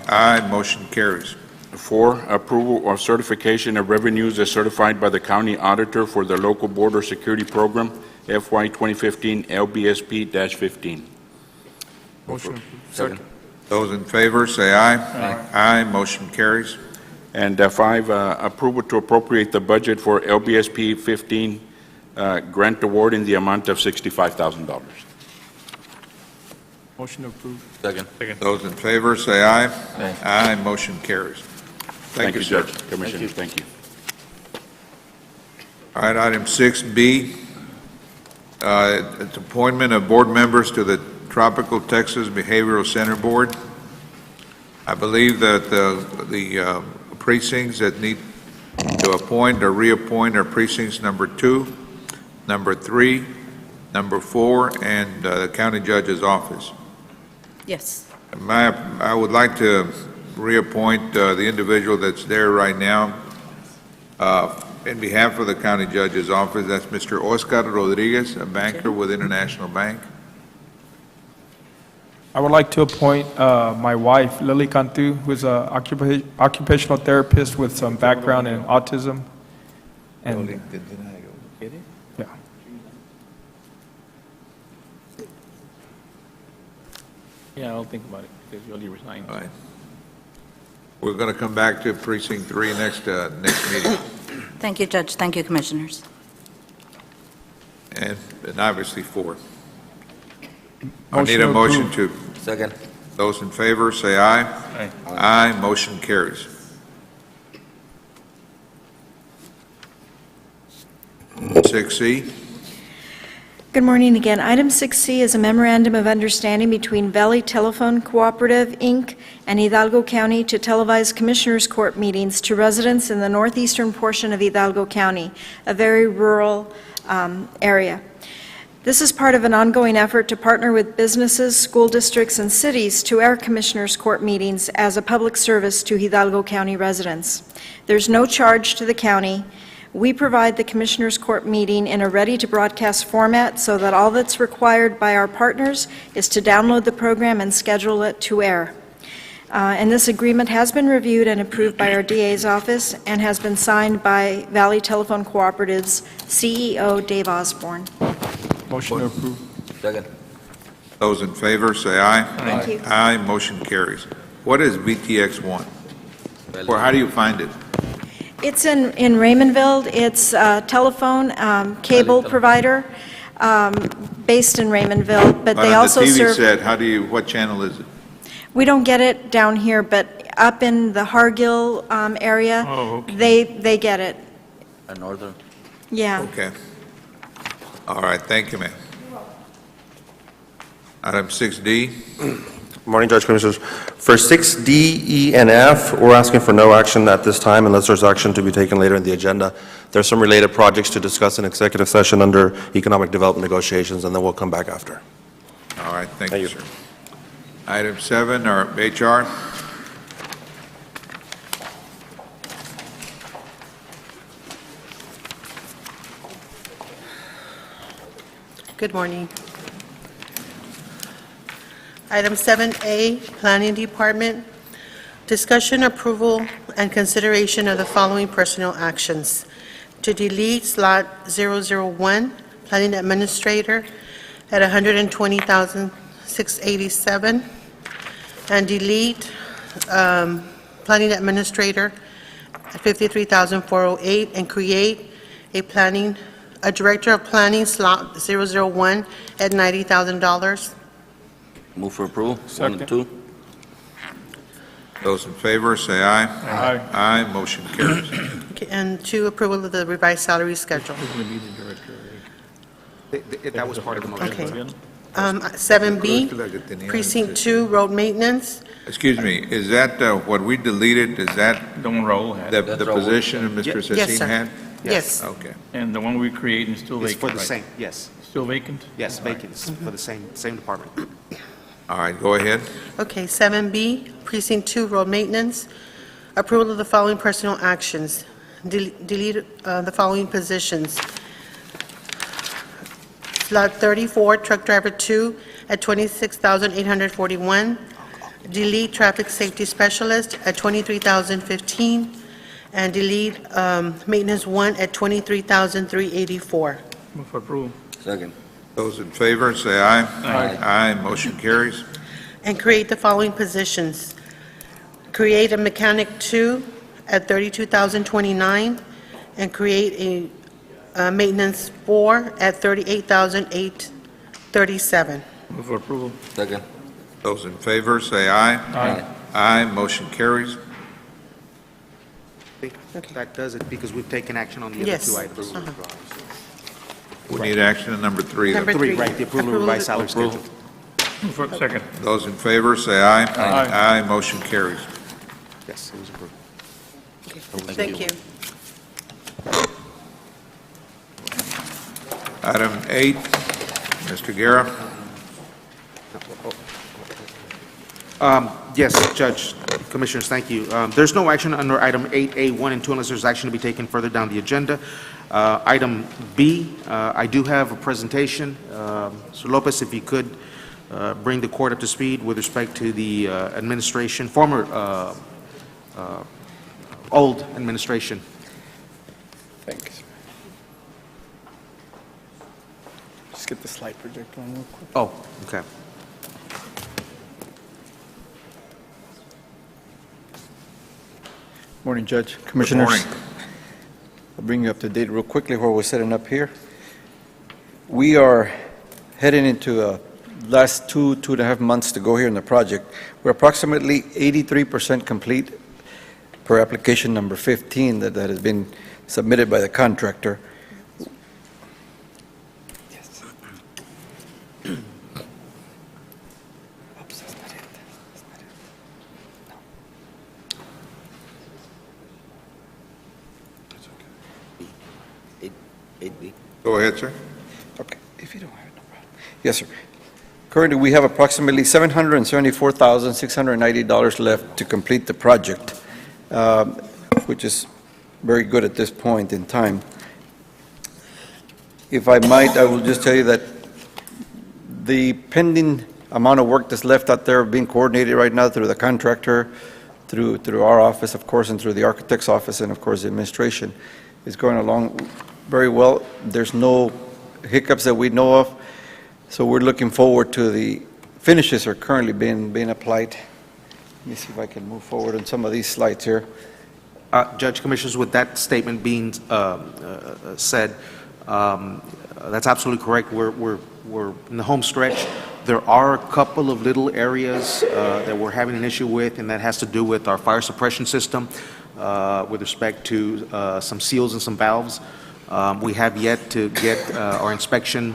Aye, motion carries. 4, approval of certification of revenues as certified by the county auditor for the local border security program, FY 2015 LBSP-15. Motion. Second. Those in favor, say aye. Aye, motion carries. And 5, approval to appropriate the budget for LBSP 15 grant award in the amount of $65,000. Motion approved. Second. Those in favor, say aye. Aye, motion carries. Thank you, sir. Judge, Commissioners, thank you. All right, item 6B, it's appointment of board members to the Tropical Texas Behavioral Center Board. I believe that the precincts that need to appoint or reappoint are precincts number 2, number 3, number 4, and the county judge's office. Yes. I would like to reappoint the individual that's there right now in behalf of the county judge's office. That's Mr. Oscar Rodriguez, a banker with International Bank. I would like to appoint my wife, Lily Cantu, who is an occupational therapist with some background in autism. And, yeah. Yeah, I'll think about it, because you already resigned. All right. We're going to come back to precinct 3 next meeting. Thank you, Judge. Thank you, Commissioners. And obviously 4. I Motion need a to motion approve. to, Second. those in favor, say aye. Aye. Aye, motion carries. 6C, Good morning again. Item 6C is a memorandum of understanding between Valley Telephone Cooperative, Inc. and Hidalgo County to televise Commissioners Court meetings to residents in the northeastern portion of Hidalgo County, a very rural area. This is part of an ongoing effort to partner with businesses, school districts, and cities to air Commissioners Court meetings as a public service to Hidalgo County residents. There's no charge to the county. We provide the Commissioners Court meeting in a ready-to-broadcast format so that all that's required by our partners is to download the program and schedule it to air. And this agreement has been reviewed and approved by our DA's office and has been signed by Valley Telephone Cooperative's CEO, Dave Osborne. Motion to approve. Second. those in favor, say aye. Thank you. Aye, motion carries. What is VTX1? Or how do you find it? It's in Raymondville. It's a telephone cable provider based in Raymondville, but they also on the TV serve... set, how do you, what channel is it? We don't get it down here, but up in the Hargill area, they get it. A northern. Yeah. Okay. All right, thank you, ma'am. Item 6D. Morning, Judge Commissioners. For 6D, E, and F, we're asking for no action at this time unless there's action to be taken later in the agenda. There's some related projects to discuss in executive session under economic development negotiations, and then we'll come back after. All right, thank you, sir. Item 7, our HR. Good morning. Item 7A, Planning Department, discussion, approval, and consideration of the following personnel actions. To delete slot 001, Planning Administrator, at $120,687, and delete Planning Administrator at $53,408, and create a Director of Planning, slot 001, at $90,000. Move for approval. 1 and 2. Those in favor, say aye. Aye. Aye, motion carries. Okay, and 2, approval of the revised salary schedule. That was part of the motion. Okay. 7B, Precinct 2, Road Maintenance. Excuse me, is that what we deleted, is that Don't roll. the position Mr. Yes, Sassoon sir. had? Yes. Okay. And the one we created is still It's vacant, for the right? same, yes. Still vacant? Yes, vacant, it's for the same department. All right, go ahead. Okay, 7B, Precinct 2, Road Maintenance. Approval of the following personnel actions. Delete the following positions. Slot 34, Truck Driver 2, at $26,841. Delete Traffic Safety Specialist at $23,015. And delete Maintenance 1 at $23,384. Move for approval. Second. Those in favor, say aye. Aye. Aye, motion carries. and create the following positions. Create a mechanic 2 at $32,029, and create a maintenance 4 at $38,837. Move for approval. Second. Those in favor, say aye. Aye. Aye, motion carries. I think that does it because we've taken action on the other Yes. two items. We need action on number 3. then. Number Three, three. right, the approval of revised salary schedule. Move for second. Those in favor, say aye. Aye. Aye, motion carries. Yes, it was approved. Thank you. Item 8, Mr. Guerra. Yes, Judge, Commissioners, thank you. There's no action under item 8A, 1 and 2 unless there's action to be taken further down the agenda. Item B, I do have a presentation. So Lopez, if you could bring the court up to speed with respect to the administration, former old administration. Thanks. Just get the slide projector on real quick. Oh, okay. Morning, Judge, Commissioners. morning. I'll bring you up to date real quickly where we're setting up here. We are heading into last two and a half months to go here in the project. We're approximately 83% complete per application number 15 that has been submitted by the contractor. Go ahead, sir. Okay, if you don't have it, no problem. Yes, sir. Currently, we have approximately $774,690 left to complete the project, which is very good at this point in time. If I might, I will just tell you that the pending amount of work that's left out there being coordinated right now through the contractor, through our office, of course, and through the architect's office, and of course, the administration, is going along very well. There's no hiccups that we know of, so we're looking forward to the finishes are currently being applied. Let me see if I can move forward on some of these slides here. Judge, Commissioners, with that statement being said, that's absolutely correct. We're in the home stretch. There are a couple of little areas that we're having an issue with, and that has to do with our fire suppression system with respect to some seals and some valves. We have yet to get our inspection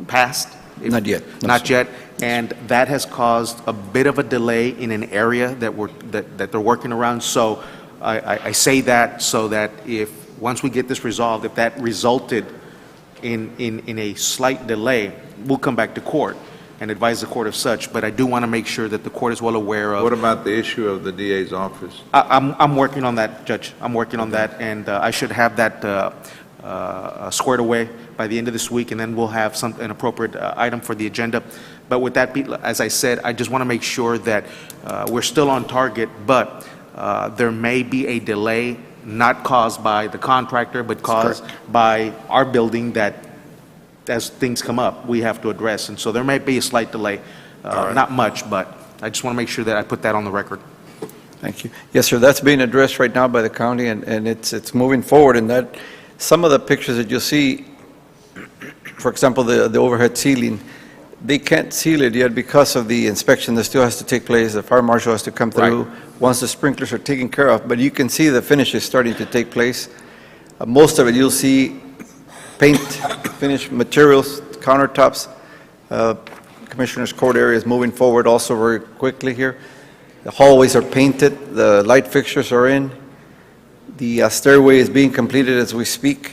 passed. Not yet. No, Not sir. yet, and that has caused a bit of a delay in an area that they're working around. So I say that so that once we get this resolved, if that resulted in a slight delay, we'll come back to court and advise the court of such, but I do want to make sure that the court is well aware of. What about the issue of the DA's office? I'm working on that, Judge. I'm working on that, and I should have that squared away by the end of this week, and then we'll have an appropriate item for the agenda. But with that, as I said, I just want to make sure that we're still on target, but there may be a delay not caused by the contractor, but caused by our building that, as things come up, we have to address. And so there may be a slight delay, not much, but I just want to make sure that I put that on the record. Thank you. Yes, sir, that's being addressed right now by the county, and it's moving forward, and that, some of the pictures that you'll see, for example, the overhead ceiling, they can't seal it yet because of the inspection that still has to take place. The fire marshal has to come through once the sprinklers are taken care of, but you can see the finishes starting to take place. Most of it, you'll see paint, finished materials, countertops. Commissioner's Court area is moving forward also very quickly here. The hallways are painted, the light fixtures are in. The stairway is being completed as we speak,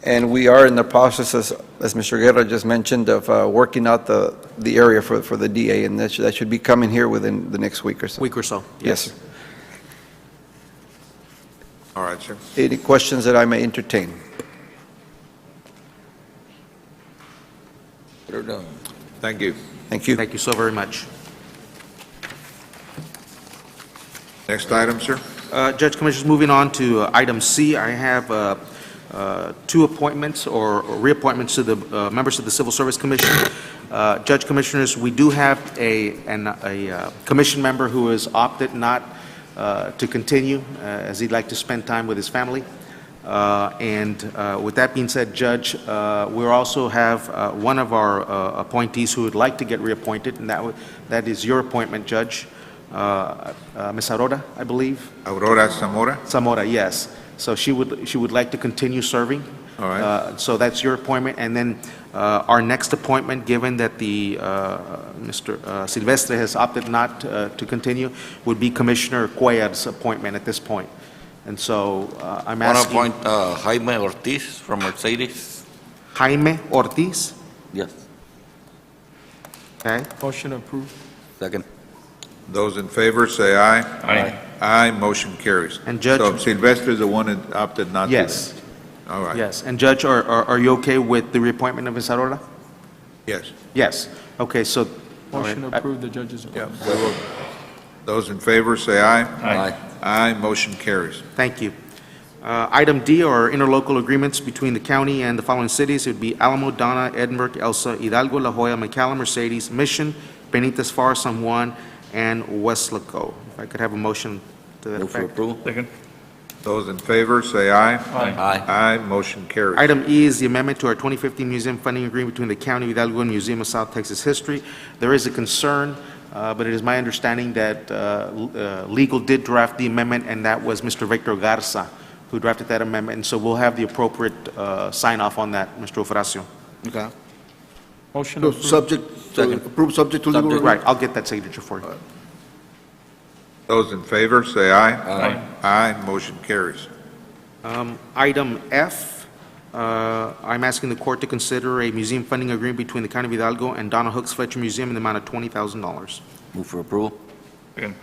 and we are in the process, as Mr. Guerra just mentioned, of working out the area for the DA, and that should be coming here within the next week or so. Week or so, Yes, sir. All right, sir. Any questions that I may entertain? Thank you. Thank you. Thank you so very much. Next item, sir. Judge, Commissioners, moving on to item C, I have two appointments or reappointments to the members of the Civil Service Commission. Judge Commissioners, we do have a commission member who has opted not to continue, as he'd like to spend time with his family. And with that being said, Judge, we also have one of our appointees who would like to get reappointed, and that is your appointment, Judge, Ms. Aurora, I believe. Aurora Zamora? Zamora, yes. So she would like to continue serving. All right. So that's your appointment. And then our next appointment, given that the Mr. Silvestre has opted not to continue, would be Commissioner Cuellar's appointment at this point. And so I'm Want to asking... appoint Jaime Ortiz from Mercedes? Jaime Ortiz? Yes. Okay. Motion approved. Second. Those in favor, say aye. Aye. Aye, motion carries. And Judge- So Sylvester is the one that opted not to? Yes. All right. Yes. And Judge, are you okay with the reappointment of Ms. Aurora? Yes. Yes. Okay, so... Motion all right. approved, the judge's Yeah, appointment. we will. Those in favor, say aye. Aye. Aye, motion carries. Thank you. Item D are interlocal agreements between the county and the following cities. It would be Alamo, Donna, Edinburgh, Elsa, Hidalgo, La Joya, McAllen, Mercedes, Mission, Benitez, Far, San Juan, and Weslaco. If I could have a motion to that Move for effect. approval. Second. Those in favor, say aye. Aye. Aye, motion carries. Item E is the amendment to our 2015 museum funding agreement between the County of Hidalgo and Museum of South Texas History. There is a concern, but it is my understanding that legal did draft the amendment, and that was Mr. Victor Garza who drafted that amendment, and so we'll have the appropriate sign-off on that, Mr. Ofracio. Okay. Motion So approved. subject, Second. approved subject to legal review? Right, I'll get that signature for you. Those in favor, say aye. Aye. Aye, motion carries. Item F, I'm asking the court to consider a museum funding agreement between the County of Hidalgo and Donna Hooks Fletcher Museum in the amount of $20,000. Move for approval. Second.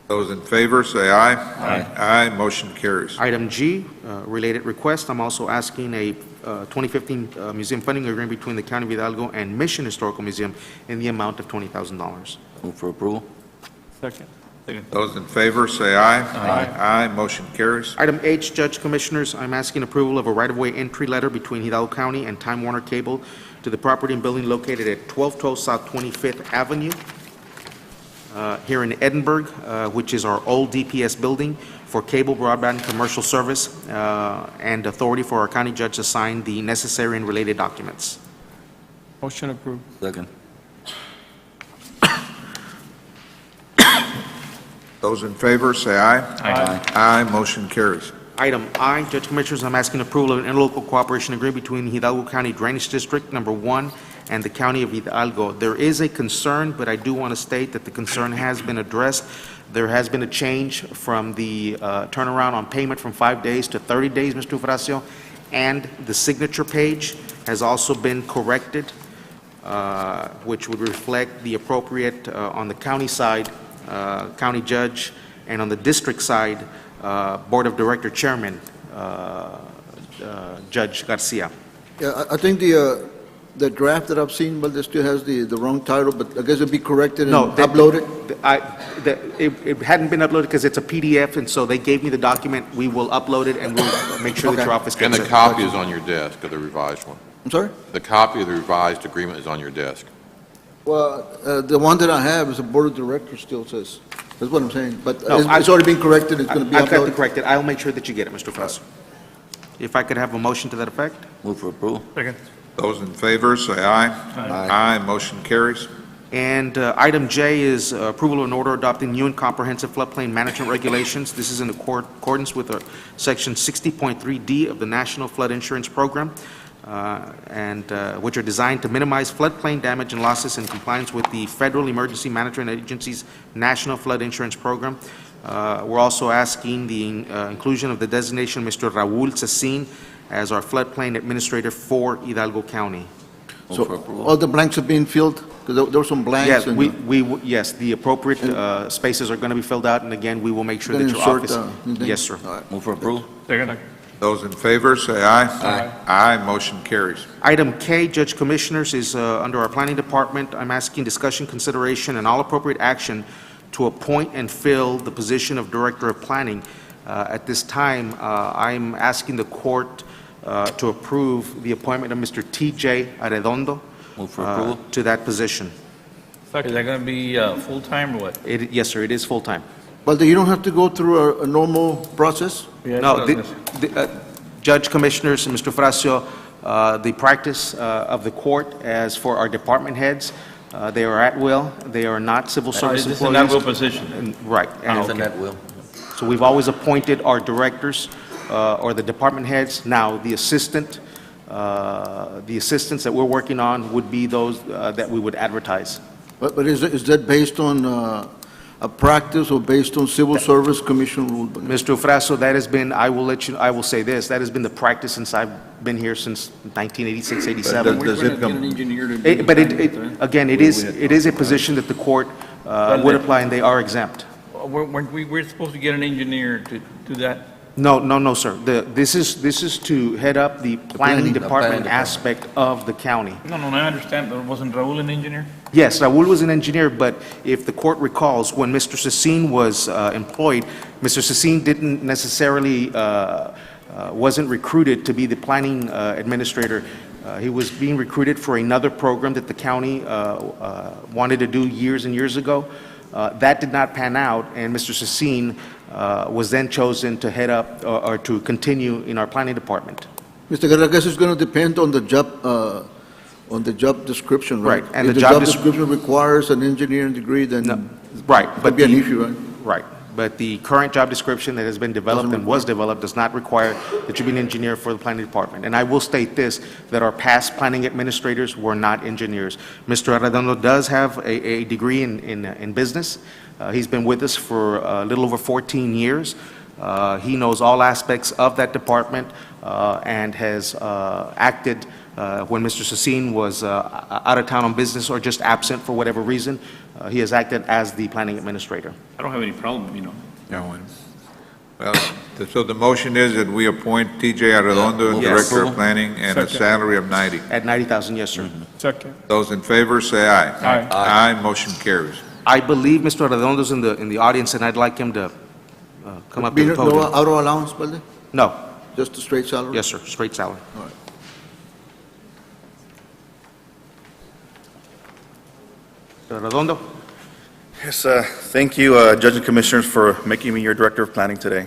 Those in favor, say aye. Aye. Aye, motion carries. Item G, related request, I'm also asking a 2015 museum funding agreement between the County of Hidalgo and Mission Historical Museum in the amount of $20,000. Move for approval. Second. Those in favor, say aye. Aye, motion carries. Item H, Judge Commissioners, I'm asking approval of a right-of-way entry letter between Hidalgo County and Time Warner Cable to the property and building located at 1212 South 25th Avenue here in Edinburgh, which is our old DPS building, for cable broadband commercial service, and authority for our county judge to sign the necessary and related documents. Motion approved. Second. Those in favor, say aye. Aye. Aye, motion carries. Item I, Judge Commissioners, I'm asking approval of an interlocal cooperation agreement between Hidalgo County Drainage District Number 1 and the County of Hidalgo. There is a concern, but I do want to state that the concern has been addressed. There has been a change from the turnaround on payment from 5 days to 30 days, Mr. Ofracio, and the signature page has also been corrected, which would reflect the appropriate, on the county side, county judge, and on the district side, Board of Director Chairman, Judge Garcia. Yeah, I think the draft that I've seen, well, this still has the wrong title, but I guess it'll be corrected and No, uploaded? It hadn't been uploaded because it's a PDF, and so they gave me the document. We will upload it, and we'll make sure that Okay. your office And gets the it. copy is on your desk of the revised one. I'm sorry? The copy of the revised agreement is on your desk. Well, the one that I have is a board of directors still says. That's what I'm saying. But No, it's already been corrected, it's going to be I've got to uploaded. correct it. I'll make sure that you get it, Mr. Fuss. If I could have a motion to that effect? Move for approval. Second. Those in favor, say aye. Aye, motion carries. And item J is approval of an order adopting new and comprehensive floodplain management regulations. This is in accordance with Section 60.3D of the National Flood Insurance Program, and which are designed to minimize floodplain damage and losses in compliance with the Federal Emergency Management Agency's National Flood Insurance Program. We're also asking the inclusion of the designation of Mr. Raul Cecin as our floodplain administrator for Hidalgo County. So all the blanks have been filled? Because there were some blanks. Yes, and, yes, the appropriate spaces are going to be filled out, and again, we will make sure that Gonna your insert, office... anything? Yes, sir. Move for approval. Second. Those in favor, say aye. Aye, motion carries. Item K, Judge Commissioners, is under our Planning Department. I'm asking discussion, consideration, and all appropriate action to appoint and fill the position of Director of Planning. At this time, I'm asking the court to approve the appointment of Mr. T.J. Arredondo Move for approval. to that position. Is that going to be full-time or what? Yes, sir, it is full-time. But you don't have to go through a normal process? No, Judge, Commissioners, and Mr. Fracio, the practice of the court as for our department heads, they are at will, they are not civil service This is employees. an at-will position. Right. and- It's an at will. So we've always appointed our directors or the department heads. Now, the assistants that we're working on would be those that we would advertise. But is that based on a practice or based on Civil Service Commission rule? Mr. Frasso, that has been, I will say this, that has been the practice since I've been here since 1986, 87. Does it come? But again, it is a position that the court would apply, and they are exempt. We're supposed to get an engineer to do that? No, sir. This is to head up the planning department department. aspect of the county. No, I understand, but wasn't Raul an engineer? Yes, Raul was an engineer, but if the court recalls, when Mr. Cecine was employed, Mr. Cecine didn't necessarily, wasn't recruited to be the planning administrator. He was being recruited for another program that the county wanted to do years and years ago. That did not pan out, and Mr. Cecine was then chosen to head up or to continue in our planning department. Mr. Guerra, I guess it's going to depend on the job description, right? Right, and If the the job job des- description requires an engineering degree, then Right. that'd be an issue, right? Right, but the current job description that has been developed and was developed does not require that you be an engineer for the planning department. And I will state this, that our past planning administrators were not engineers. Mr. Arredondo does have a degree in business. He's been with us for a little over 14 years. He knows all aspects of that department and has acted when Mr. Cecine was out of town on business or just absent for whatever reason. He has acted as the planning administrator. I don't have any problem, No. Well, so the motion is that we appoint T.J. Arredondo as Yes. Director of Planning and a Second. salary of 90. At 90,000, yes, sir. Second. Those in favor, say aye. Aye. Aye, motion carries. I believe Mr. Arredondo's in the audience, and I'd like him to come up to the No podium. auto allowance, Balde? No, Just a straight salary? yes, sir, straight salary. All right. Mr. Arredondo? Yes, thank you, Judge and Commissioners, for making me your Director of Planning today.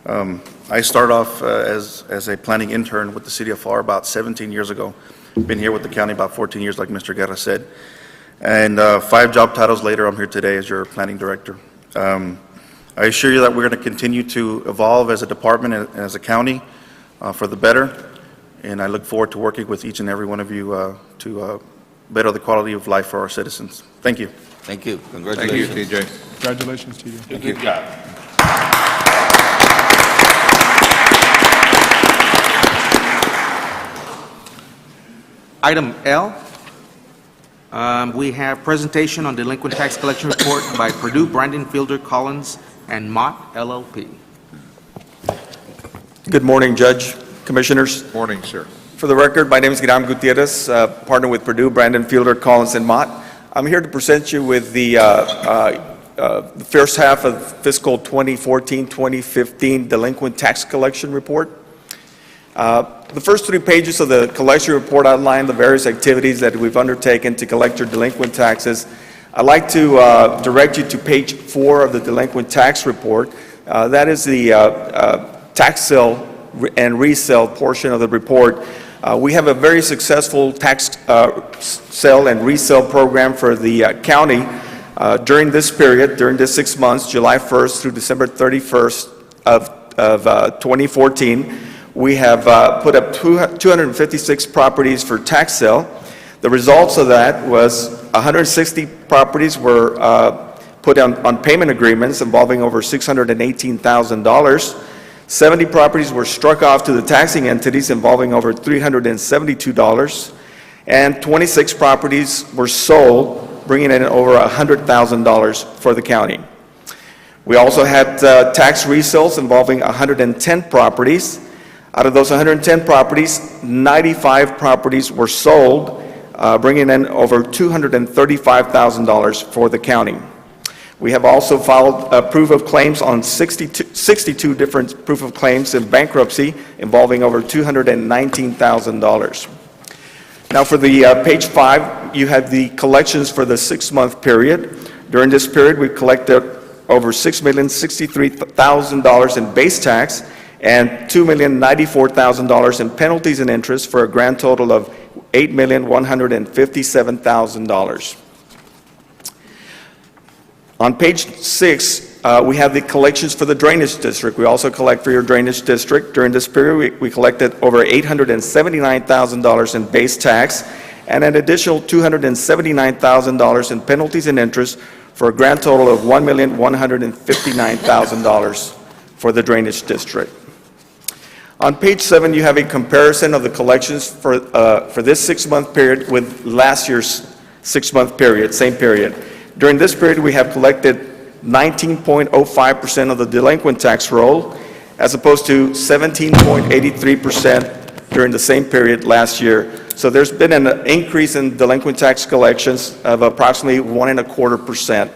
I started off as a planning intern with the City of FAR about 17 years ago. Been here with the county about 14 years, like Mr. Guerra said. And 5 job titles later, I'm here today as your Planning Director. I assure you that we're going to continue to evolve as a department and as a county for the better. And I look forward to working with each and every one of you to better the quality of life for our citizens. Thank you. Thank you. Thank you, Congratulations. T.J. Congratulations to you. Good job. Item L, we have presentation on delinquent tax collection report by Purdue, Brandon Fielder, Collins, and Mott LLP. Good morning, Judge, Commissioners. Morning, sir. For the record, my name is Giram Gutierrez, partner with Purdue, Brandon Fielder, Collins, and Mott. I'm here to present you with the first half of fiscal 2014-2015 delinquent tax collection report. The first 3 pages of the collection report outline the various activities that we've undertaken to collect your delinquent taxes. I'd like to direct you to page 4 of the delinquent tax report. That is the tax sale and resale portion of the report. We have a very successful tax sale and resale program for the county during this period, during this 6 months, July 1st through December 31st of 2014. We have put up 256 properties for tax sale. The results of that was 160 properties were put on payment agreements involving over $618,000. 70 properties were struck off to the taxing entities involving over $372. And 26 properties were sold, bringing in over $100,000 for the county. We also had tax resales involving 110 properties. Out of those 110 properties, 95 properties were sold, bringing in over $235,000 for the county. We have also filed a proof of claims on 62 different proof of claims in bankruptcy involving over $219,000. Now, for the page 5, you have the collections for the 6-month period. During this period, we collected over $6,063,000 in base tax and $2,094,000 in penalties and interest for a grand total of $8,157,000. On page 6, we have the collections for the drainage district. We also collect for your drainage district. During this period, we collected over $879,000 in base tax and an additional $279,000 in penalties and interest for a grand total of $1,159,000 for the drainage district. On page 7, you have a comparison of the collections for this 6-month period with last year's 6-month period, same period. During this period, we have collected 19.05% of the delinquent tax roll, as opposed to 17.83% during the same period last year. So there's been an increase in delinquent tax collections of approximately 1.25%.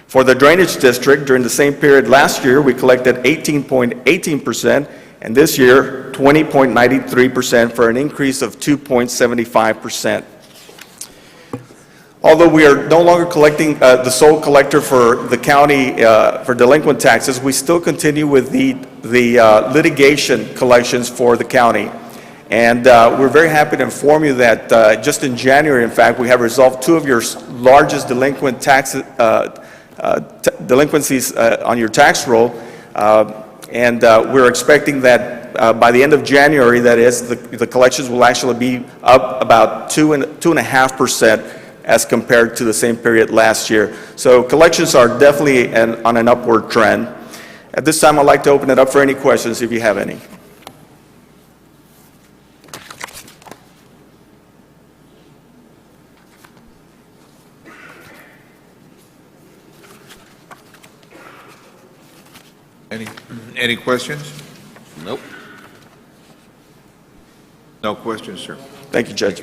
For the drainage district, during the same period last year, we collected 18.18%, and this year, 20.93% for an increase of 2.75%. Although we are no longer collecting the sole collector for the county for delinquent taxes, we still continue with the litigation collections for the county. And we're very happy to inform you that just in January, in fact, we have resolved 2 of your largest delinquent taxes delinquencies on your tax roll, and we're expecting that by the end of January, that is, the collections will actually be up about 2.5% as compared to the same period last year. So collections are definitely on an upward trend. At this time, I'd like to open it up for any questions if you have any. Any questions? Nope. No questions, sir. Thank you, Judge.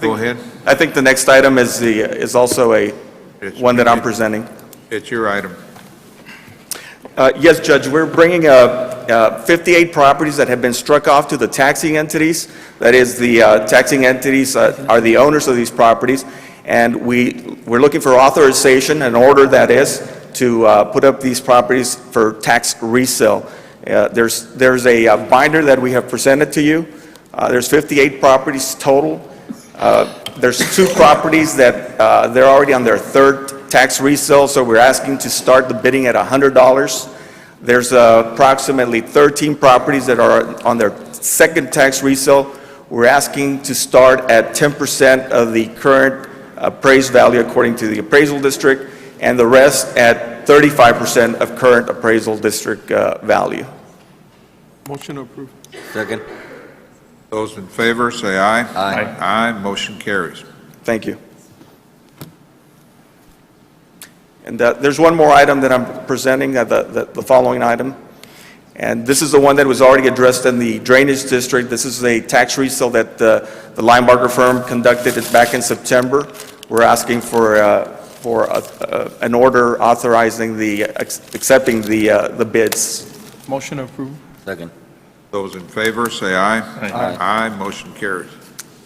Go ahead. I think the next item is also one that I'm presenting. It's your item. Yes, Judge, we're bringing 58 properties that have been struck off to the taxing entities. That is, the taxing entities are the owners of these properties, and we're looking for authorization, an order that is, to put up these properties for tax resale. There's a binder that we have presented to you. There's 58 properties total. There's 2 properties that they're already on their 3rd tax resale, so we're asking to start the bidding at $100. There's approximately 13 properties that are on their 2nd tax resale. We're asking to start at 10% of the current appraised value according to the appraisal district, and the rest at 35% of current appraisal district value. Motion approved. Second. Those in favor, say aye. Aye. Aye, motion carries. Thank you. And there's one more item that I'm presenting, the following item. And this is the one that was already addressed in the drainage district. This is a tax resale that the Linebarger firm conducted back in September. We're asking for an order authorizing accepting the bids. Motion approved. Second. Those in favor, say aye. Aye. Aye, motion carries.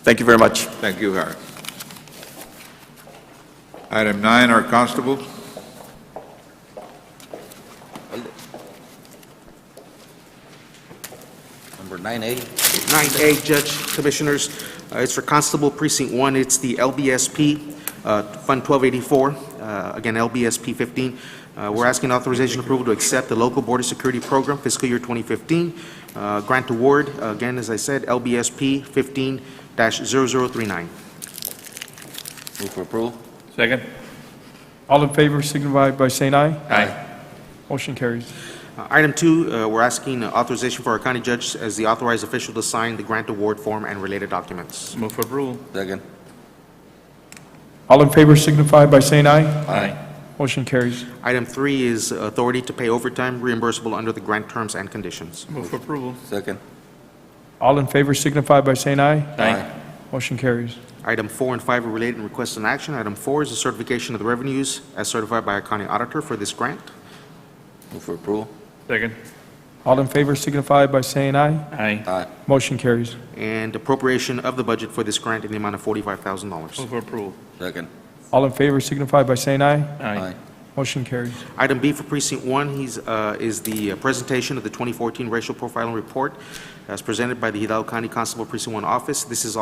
Thank you very much. Thank you, Harry. Item 9, our constables. Number 9A. 9A, Judge, Commissioners, it's for Constable Precinct 1. It's the LBSP, Fund 1284, again, LBSP 15. We're asking authorization approval to accept the Local Border Security Program fiscal year 2015. Grant award, again, as I said, LBSP 15-0039. Move for approval. Second? All in favor signify by saying aye. Aye. Motion carries. Item 2, we're asking authorization for our county judge as the authorized official to sign the grant award form and related documents. Move for approval. Second. All in favor signify by saying aye. Aye. Motion carries. Item 3 is authority to pay overtime reimbursable under the grant terms and conditions. Move for approval. Second. All in favor signify by saying aye. Aye. Motion carries. Item 4 and 5 are related and request an action. Item 4 is the certification of the revenues as certified by our county auditor for this grant. Move for approval. Second. All in favor signify by saying aye. Aye. Aye. Motion carries. And appropriation of the budget for this grant in the amount of $45,000. Move for approval. Second. All in favor signify by saying aye. Aye. Motion carries. Item B for Precinct 1 is the presentation of the 2014 Racial Profiling Report as presented by the Hidalgo County Constable Precinct 1 Office. This is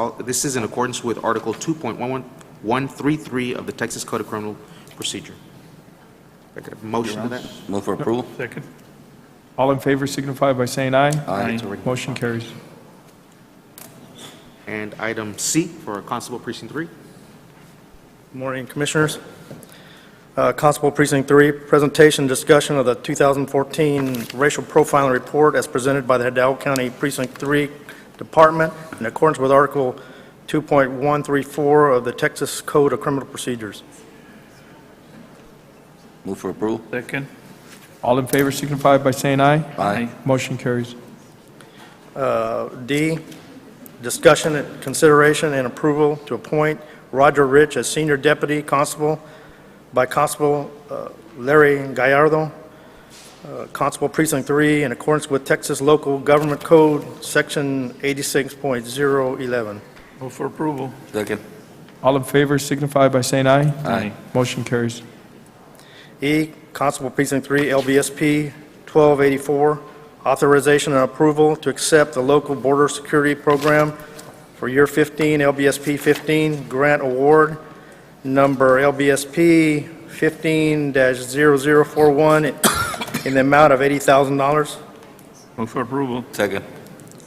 in accordance with Article 2.133 of the Texas Code of Criminal Procedure. If I could have a motion to that? Move for approval. Second. All in favor signify by saying aye. Aye. Motion carries. And item C for Constable Precinct 3. Good morning, Commissioners. Constable Precinct 3, presentation discussion of the 2014 Racial Profiling Report as presented by the Hidalgo County Precinct 3 Department in accordance with Article 2.134 of the Texas Code of Criminal Procedures. Move for approval. Second. All in favor signify by saying aye. Aye. Motion carries. D, discussion, and consideration, and approval to appoint Roger Rich as Senior Deputy Constable by Constable Larry Gallardo, Constable Precinct 3, in accordance with Texas Local Government Code, Section 86.011. Move for approval. Second. All in favor signify by saying aye. Aye. Motion carries. E, Constable Precinct 3, LBSP 1284, authorization and approval to accept the Local Border Security Program for Year 15, LBSP 15, Grant Award, number LBSP 15-0041, in the amount of $80,000. Move for approval. Second.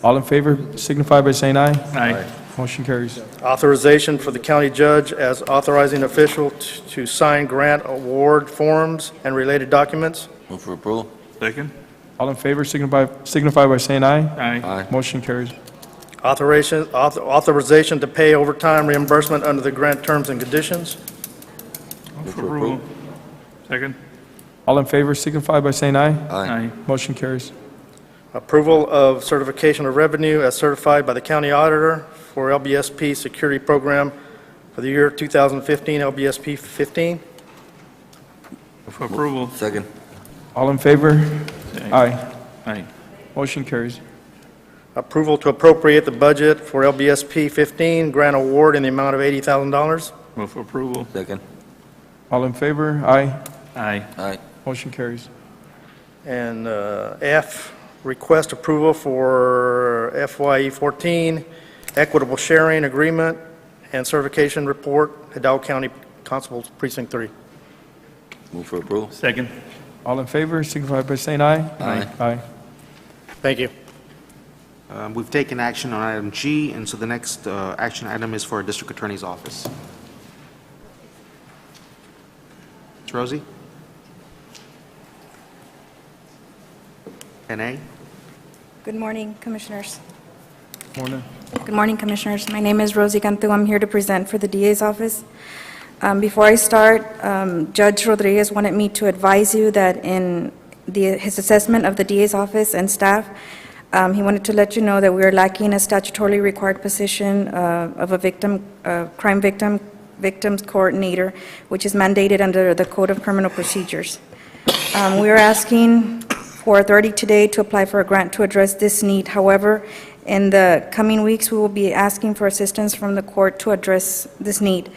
All in favor signify by saying aye. Aye. Motion carries. Authorization for the county judge as authorizing official to sign grant award forms and related documents. Move for approval. Second. All in favor signify by saying aye. Aye. Aye. Motion carries. Authorization to pay overtime reimbursement under the grant terms and conditions. Move for approval. Second. All in favor signify by saying aye. Aye. Motion carries. Approval of certification of revenue as certified by the county auditor for LBSP security program for the year 2015, LBSP 15. Move for approval. Second. All in favor? Aye. Aye. Motion carries. Approval to appropriate the budget for LBSP 15 grant award in the amount of $80,000. Move for approval. Second. All in favor? Aye. Aye. Aye. Motion carries. And F, request approval for FYE 14 equitable sharing agreement and certification report, Hidalgo County Constables Precinct 3. Move for approval. Second. All in favor signify by saying aye. Aye. Aye. Thank you. We've taken action on item G, and so the next action item is for our District Attorney's Office. Ms. Rosie? 10A? Good morning, Commissioners. Morning. Good morning, Commissioners. My name is Rosie Cantu. I'm here to present for the DA's office. Before I start, Judge Rodriguez wanted me to advise you that in his assessment of the DA's office and staff, he wanted to let you know that we are lacking a statutorily required position of a victims coordinator, which is mandated under the Code of Criminal Procedures. We are asking for authority today to apply for a grant to address this need. However, in the coming weeks, we will be asking for assistance from the court to address this need.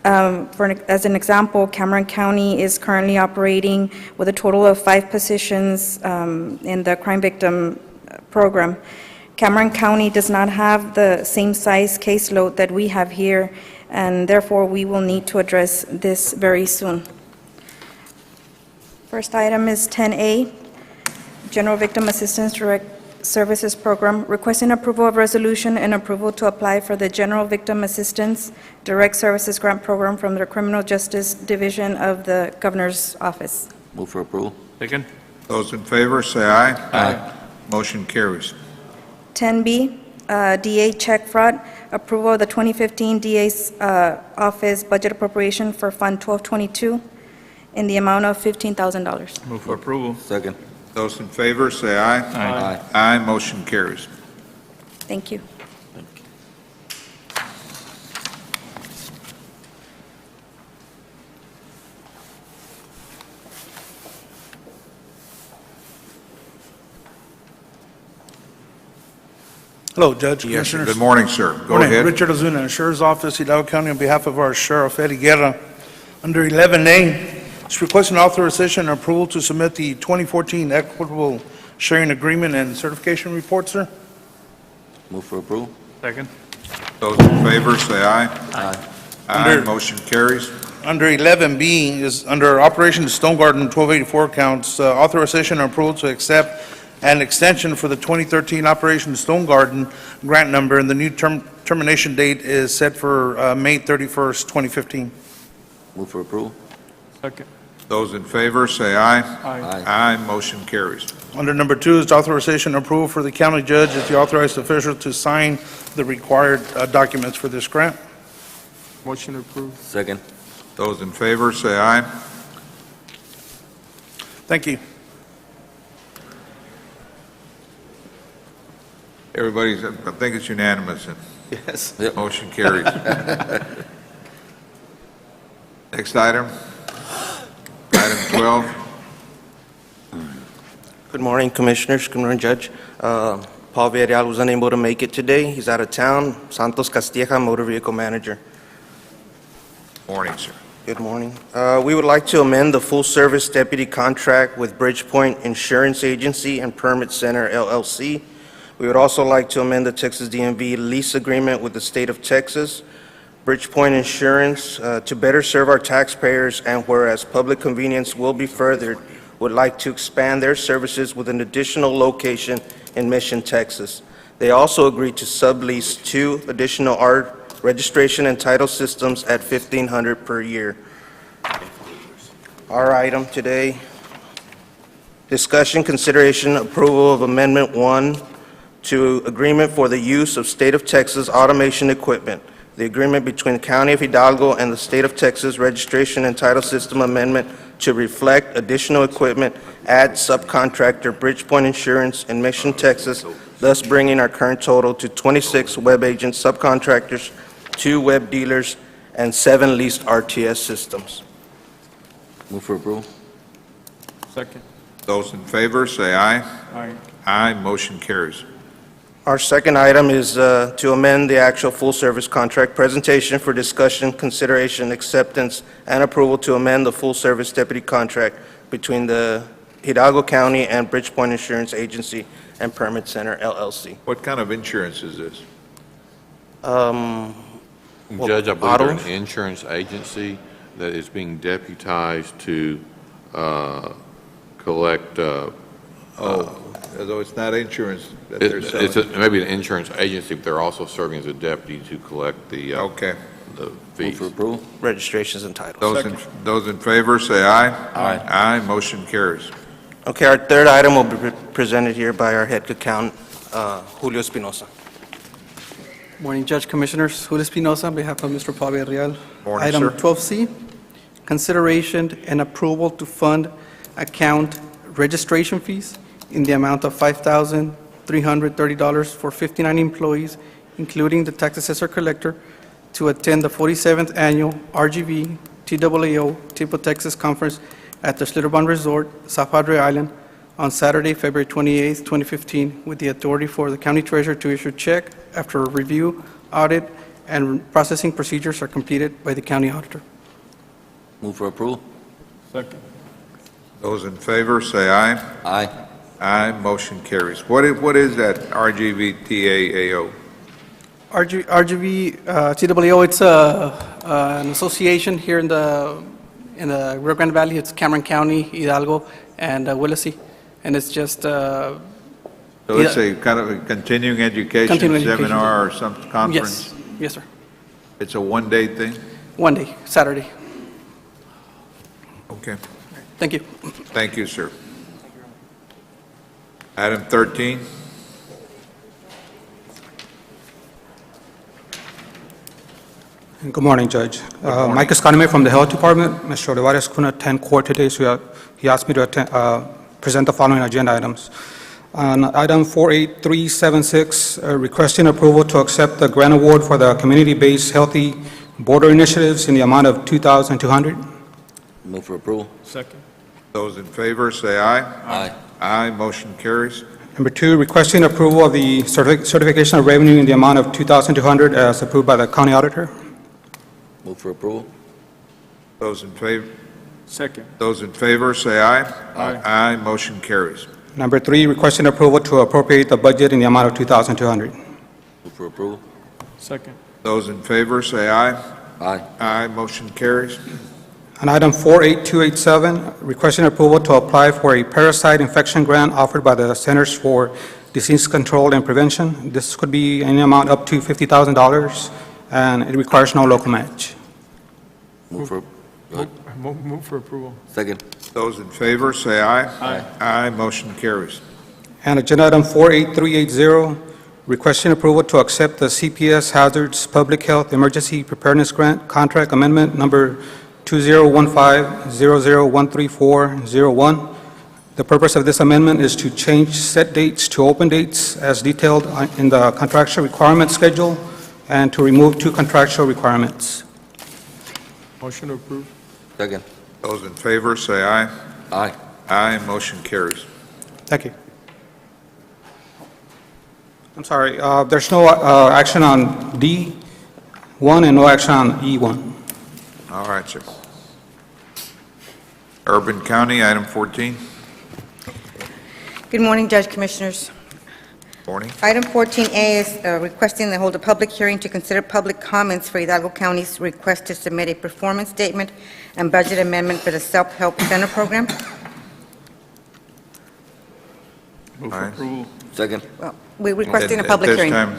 As an example, Cameron County is currently operating with a total of 5 positions in the crime victim program. Cameron County does not have the same size caseload that we have here, and therefore we will need to address this very soon. First item is 10A, General Victim Assistance Direct Services Program, requesting approval of resolution and approval to apply for the General Victim Assistance Direct Services Grant Program from the Criminal Justice Division of the Governor's Office. Move for approval. Second. Those in favor, say aye. Aye. Motion carries. 10B, DA check fraud, approval of the 2015 DA's office budget appropriation for Fund 1222 in the amount of $15,000. Move for approval. Second. Those in favor, say aye. Aye. Aye. Motion carries. Thank you. Hello, Judge, Commissioners. Good morning, sir. Go Morning. ahead. Richard Ozuna, Sheriff's Office, Hidalgo County, on behalf of our Sheriff Eddie Guerra. Under 11A, it's requesting authorization and approval to submit the 2014 Equitable Sharing Agreement and Certification Report, sir. Move for approval. Second. Those in favor, say aye. Aye. Aye, Under- motion carries. Under 11B is under Operation Stone Garden 1284 accounts, authorization and approval to accept an extension for the 2013 Operation Stone Garden grant number, and the new termination date is set for May 31st, 2015. Move for approval. Second. Those in favor, say aye. Aye. Aye, motion carries. Under number 2 is authorization and approval for the county judge as the authorized official to sign the required documents for this grant. Motion approved. Second. Those in favor, say aye. Thank you. Everybody's, I think it's unanimous, and Yes. motion carries. Next item. Item 12. Good morning, Commissioners. Good morning, Judge. Paul Villarreal was unable to make it today. He's out of town. Santos Castilleja, Motor Vehicle Manager. Morning, sir. Good morning. We would like to amend the full-service deputy contract with Bridgepoint Insurance Agency and Permit Center, LLC. We would also like to amend the Texas DMV lease agreement with the state of Texas, Bridgepoint Insurance, to better serve our taxpayers, and whereas public convenience will be furthered, would like to expand their services with an additional location in Mission, Texas. They also agreed to sublease 2 additional art registration and title systems at $1,500 per year. Our item today, discussion, consideration, approval of Amendment 1 to agreement for the use of State of Texas automation equipment. The agreement between the County of Hidalgo and the State of Texas Registration and Title System Amendment to reflect additional equipment at subcontractor Bridgepoint Insurance in Mission, Texas, thus bringing our current total to 26 web agent subcontractors, 2 web dealers, and 7 leased RTS systems. Move for approval. Second. Those in favor, say aye. Aye. Aye, motion carries. Our second item is to amend the actual full-service contract presentation for discussion, consideration, acceptance, and approval to amend the full-service deputy contract between the Hidalgo County and Bridgepoint Insurance Agency and Permit Center, LLC. What kind of insurance is this? Judge, I believe they're autos? an insurance agency that is being deputized to collect, Although it's not insurance that they're it's selling. maybe an insurance agency, but they're also serving as a deputy to collect the Okay. the Move fees. for approval. Registrations and titles. Those in favor, say aye. Aye. Aye, motion carries. Okay, our third item will be presented here by our head accountant, Julio Espinosa. Morning, Judge, Commissioners. Julio Espinosa on behalf of Mr. Paul Villarreal. Morning, Item sir. 12C, consideration and approval to fund account registration fees in the amount of $5,330 for 59 employees, including the tax assessor collector, to attend the 47th Annual RGV TAAO Tipo Texas Conference at the Schlitterbahn Resort, South Padre Island, on Saturday, February 28, 2015, with the authority for the county treasurer to issue check after a review, audit, and processing procedures are completed by the county auditor. Move for approval. Second. Those in favor, say aye. Aye. Aye, motion carries. What is that RGVTAAO? RGV TAAO, it's an association here in the Rio Grande Valley. It's Cameron County, Hidalgo, and Willacy, and it's just So it's a kind of a continuing education Continuing education. seminar or some conference? Yes, sir. It's a one-day thing? One day, Saturday. Okay. Thank you. Thank you, sir. Item 13. Good morning, Judge. Mike Escanime from the Health Department. Mr. Olivares couldn't attend court today, so he asked me to present the following agenda items. On item 48376, requesting approval to accept the grant award for the community-based healthy border initiatives in the amount of $2,200. Move for approval. Second. Those in favor, say aye. Aye. Aye, motion carries. Number 2, requesting approval of the certification of revenue in the amount of $2,200 as approved by the county auditor. Move for approval. Those in favor? Second. Those in favor, say aye. Aye. Aye, motion carries. Number 3, requesting approval to appropriate the budget in the amount of $2,200. Move for approval. Second. Those in favor, say aye. Aye. Aye, motion carries. On item 48287, requesting approval to apply for a parasite infection grant offered by the Centers for Disease Control and Prevention. This could be any amount up to $50,000, and it requires no local match. Move for, go ahead. Move for approval. Second. Those in favor, say aye. Aye. Aye, motion carries. And agenda item 48380, requesting approval to accept the CPS Hazards Public Health Emergency Preparedness Grant Contract Amendment Number 2015-00-13401. The purpose of this amendment is to change set dates to open dates as detailed in the contractual requirement schedule and to remove 2 contractual requirements. Motion to approve. Second. Those in favor, say aye. Aye. Aye, motion carries. Thank you. I'm sorry, there's no action on D1 and no action on E1. All right, sir. Urban County, item 14. Good morning, Judge Commissioners. Morning. Item 14A is requesting to hold a public hearing to consider public comments for Hidalgo County's request to submit a performance statement and budget amendment for the Self-Help Center program. Move Aye. for approval. Second. Well, we're requesting a At public this hearing. time-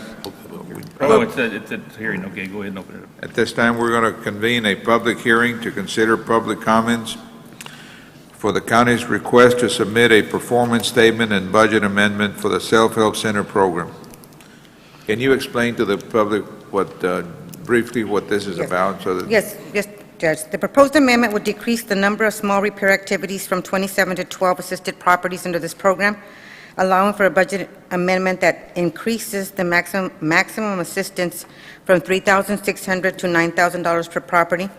Oh, it's a hearing, okay, go ahead and open it up. At this time, we're going to convene a public hearing to consider public comments for the county's request to submit a performance statement and budget amendment for the Self-Help Center program. Can you explain to the public briefly what this is Yes. about? So that Yes, Judge. The proposed amendment would decrease the number of small repair activities from 27 to 12 assisted properties under this program, allowing for a budget amendment that increases the maximum assistance from $3,600 to $9,000 per property.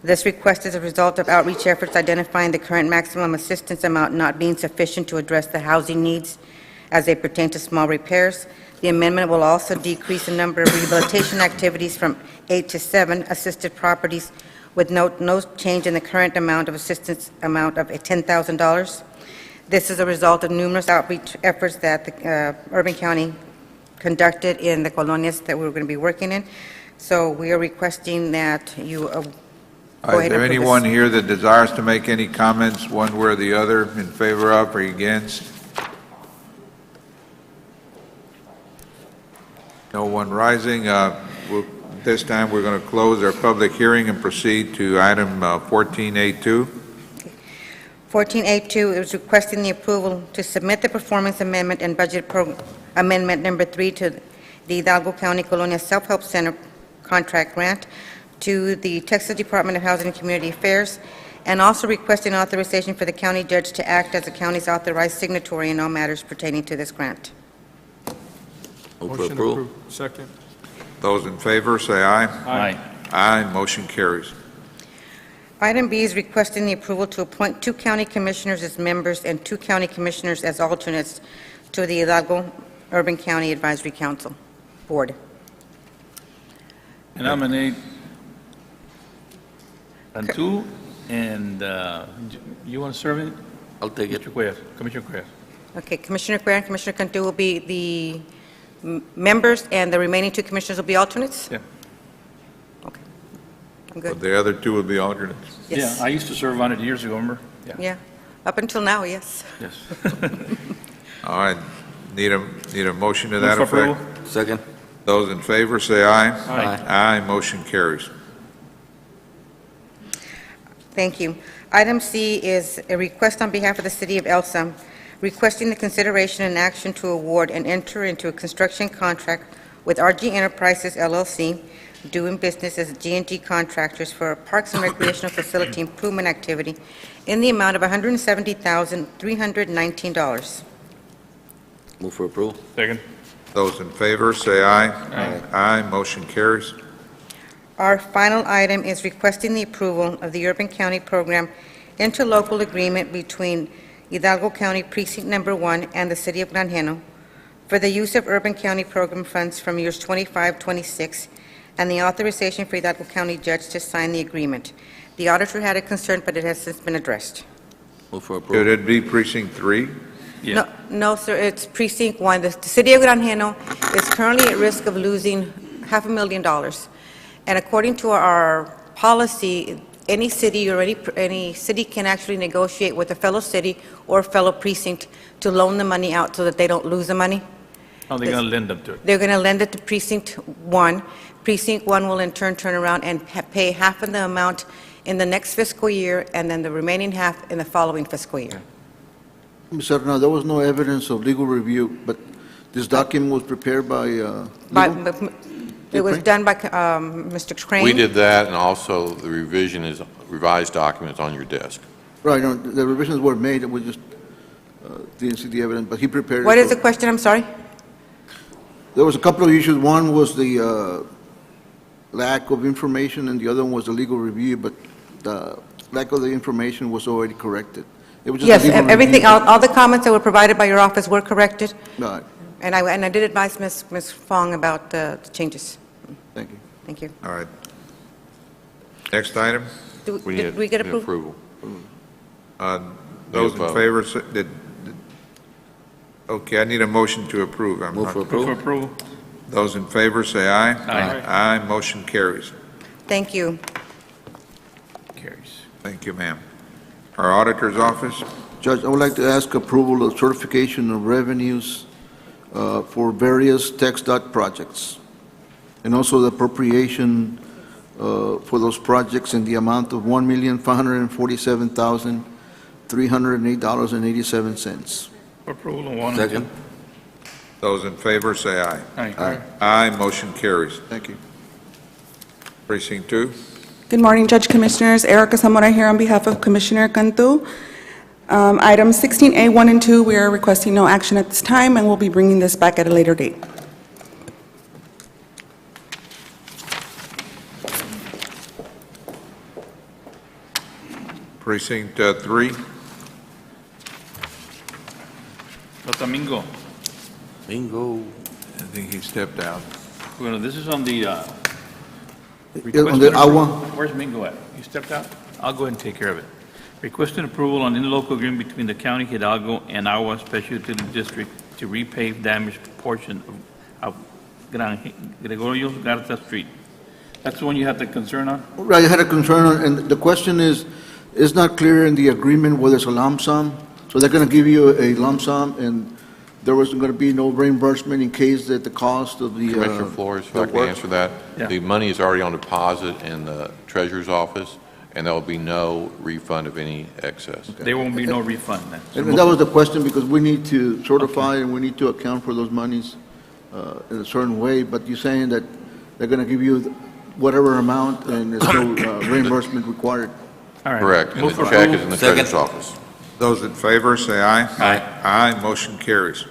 This request is a result of outreach efforts identifying the current maximum assistance amount not being sufficient to address the housing needs as they pertain to small repairs. The amendment will also decrease the number of rehabilitation activities from 8 to 7 assisted properties with no change in the current amount of assistance amount of $10,000. This is a result of numerous outreach efforts that the Urban County conducted in the colonias that we're going to be working in. So we are requesting that you go Is ahead there and approve anyone this. here that desires to make any comments, one way or the other, in favor of or against? No one rising. This time, we're going to close our public hearing and proceed to item 14A2. 14A2 is requesting the approval to submit the performance amendment and budget amendment number 3 to the Hidalgo County Colonia Self-Help Center contract grant to the Texas Department of Housing and Community Affairs, and also requesting authorization for the county judge to act as the county's authorized signatory in all matters pertaining to this grant. Move for Motion to approval. approve. Second. Those in favor, say aye. Aye. Aye, motion carries. Item B is requesting the approval to appoint 2 county commissioners as members and 2 county commissioners as alternates to the Hidalgo Urban County Advisory Council Board. And nominate Cantu, and you want to serve it? I'll take it. Commissioner Cuevas. Okay, Commissioner Cuerra and Commissioner Cantu will be the members, and the remaining 2 commissioners will be alternates? Yeah. Okay, I'm But good. the other 2 will be alternates. Yes. Yeah, I used to serve on it years ago, remember? Yeah, up until now, yes. Yes. All right, need a motion to Move that for effect? approval. Second. Those in favor, say aye. Aye. Aye, motion carries. Thank you. Item C is a request on behalf of the City of Elsa, requesting the consideration and action to award and enter into a construction contract with RG Enterprises LLC, doing business as G&G Contractors for a Parks and Recreational Facility Improvement Activity in the amount of $170,319. Move for approval. Second. Those in favor, say aye. Aye. Aye, motion carries. Our final item is requesting the approval of the Urban County Program interlocal agreement between Hidalgo County Precinct Number 1, and the City of Granjeno for the use of Urban County Program funds from years 25-26, and the authorization for Hidalgo County Judge to sign the agreement. The auditor had a concern, but it has since been addressed. Move for Could approval. it be precinct 3? No, sir, it's Precinct 1. The City of Granjeno is currently at risk of losing $500,000. And according to our policy, any city can actually negotiate with a fellow city or fellow precinct to loan the money out so that they don't lose the money. Oh, they're going to lend them to it. They're going to lend it to Precinct 1. Precinct 1 will in turn turn around and pay half of the amount in the next fiscal year, and then the remaining half in the following fiscal year. Ms. Serna, there was no evidence of legal review, but this document was prepared by legal? It was done by Mr. Crane. We did that, and also the revision is revised documents on your desk. Right, no, the revisions were made, we just didn't see the evidence, but he prepared it. What is the question? I'm sorry? There was a couple of issues. One was the lack of information, and the other one was the legal review, but the lack of the information was already corrected. It was just a Yes, legal everything, review. all the comments that were provided by your office were corrected, Right, and I did advise Ms. Fong about the changes. thank you. Thank you. All right. Next item. Did need we get an approval? Those in vote. favor, okay, I need a motion to approve. I'm Move not- for Move for approval. approval. Those in favor, say aye. Aye. Aye, motion carries. Thank you. Carries. Thank you, ma'am. Our auditor's office, Judge, I would like to ask approval of certification of revenues for various TxDOT projects, and also the appropriation for those projects in the amount of $1,547,308.87. For approval on 1 and 2. Second. those in favor, say aye. Aye. Aye, motion carries. Thank you. Precinct 2. Good morning, Judge Commissioners. Erica Zamora here on behalf of Commissioner Cantu. Items 16A, 1 and 2, we are requesting no action at this time, and we'll be bringing this back at a later date. Precinct 3. Domingo. Bingo. I think he stepped out. Well, this is on the, On requested the approval. agua, Where's Mingo at? He stepped out? I'll go ahead and take care of it. Requested approval on interlocal agreement between the County of Hidalgo and Agua Special Utility District to repave damaged portion of Gregorio Garza Street. That's the one you have the concern on? right, I had a concern, and the question is, it's not clear in the agreement whether it's a lump sum, so they're going to give you a lump sum, and there wasn't going to be no reimbursement in case that the cost of the... Commissioner Flores, if the I can work- answer that. Yeah. The money is already on deposit in the treasurer's office, and there will be no refund of any excess. There won't be no refund then. And that was the question, because we need to certify and we need to account for those monies in a certain way, but you're saying that they're going to give you whatever amount and there's no reimbursement required. All right. Correct, and Move the for check approval. is in the Second. treasurer's office. Those in favor, say aye. Aye. Aye, motion carries.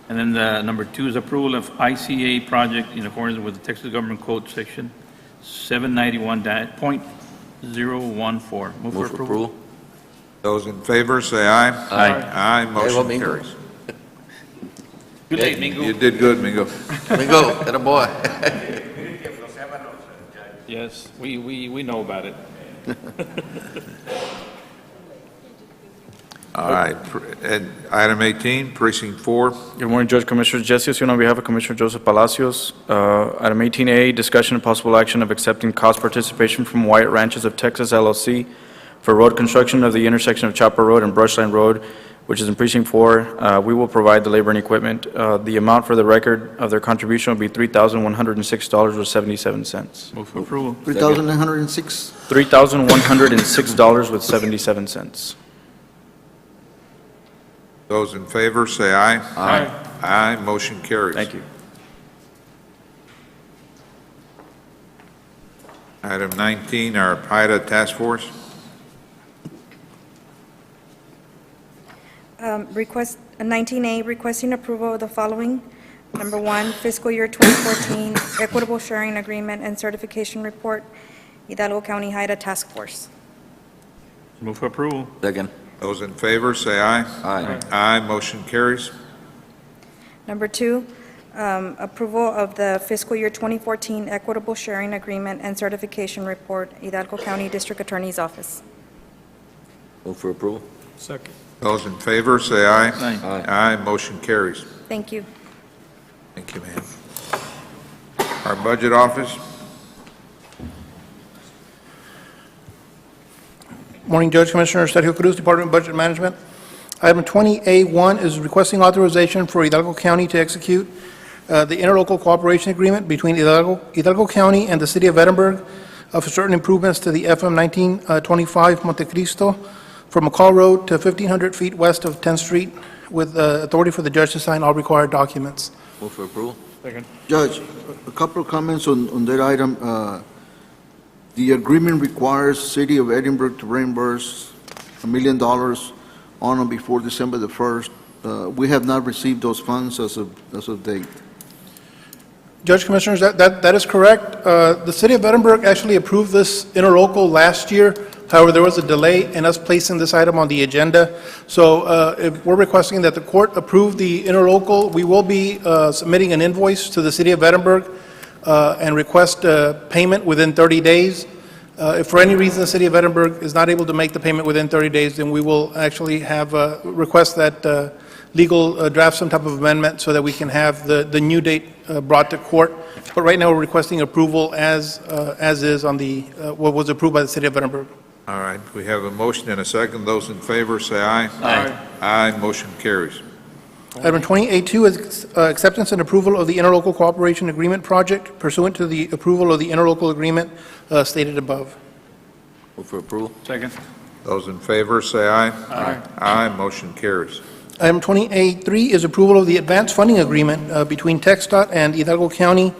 And then the number 2 is approval of ICA project in accordance with the Texas Government Code Section 791.014. Move for approval. Those in favor, say aye. Aye. Aye, motion Mingo. carries. Good late, Mingo. You did good, Mingo. Bingo, that a boy. Yes, we know about it. All right, and item 18, precinct 4. Good morning, Judge Commissioners. Jesse Osuna on behalf of Commissioner Joseph Palacios. Item 18A, discussion and possible action of accepting cost participation from Wyatt Ranches of Texas LLC for road construction of the intersection of Chopper Road and Brushline Road, which is in Precinct 4. We will provide the labor and equipment. The amount for the record of their contribution will be $3,106.77. Move for approval. 3,906? $3,106.77. Those in favor, say aye. Aye. Aye, motion carries. Thank you. Item 19, our PIDA Task Force. Request, 19A, requesting approval of the following. Number 1, fiscal year 2014 equitable sharing agreement and certification report, Hidalgo County HIDA Task Force. Move for approval. Second. Those in favor, say aye. Aye. Aye, motion carries. Number 2, approval of the fiscal year 2014 equitable sharing agreement and certification report, Hidalgo County District Attorney's Office. Move for approval. Second. Those in favor, say aye. Aye. Aye, motion carries. Thank you. Thank you, ma'am. Our Budget Office. Morning, Judge, Commissioner, Sergio Cruz, Department of Budget Management. Item 20A1 is requesting authorization for Hidalgo County to execute the interlocal cooperation agreement between Hidalgo County and the City of Edinburg for certain improvements to the FM 1925 Monte Cristo from McCall Road to 1,500 feet west of 10th Street, with authority for the judge to sign all required documents. Move for approval. Second. Judge, a couple of comments on that item. The agreement requires City of Edinburgh to reimburse $1 million on or before December the 1st. We have not received those funds as of date. Judge, Commissioners, that is correct. The City of Edinburgh actually approved this interlocal last year. However, there was a delay in us placing this item on the agenda. So if we're requesting that the court approve the interlocal, we will be submitting an invoice to the City of Edinburgh and request payment within 30 days. If for any reason the City of Edinburgh is not able to make the payment within 30 days, then we will actually have request that legal draft some type of amendment so that we can have the new date brought to court. But right now, we're requesting approval as is on the what was approved by the City of Edinburgh. All right, we have a motion and a second. Those in favor, say aye. Aye. Aye, motion carries. Item 20A2 is acceptance and approval of the interlocal cooperation agreement project pursuant to the approval of the interlocal agreement stated above. Move for approval. Second. Those in favor, say aye. Aye. Aye, motion carries. Item 20A3 is approval of the advance funding agreement between TxDOT and Hidalgo County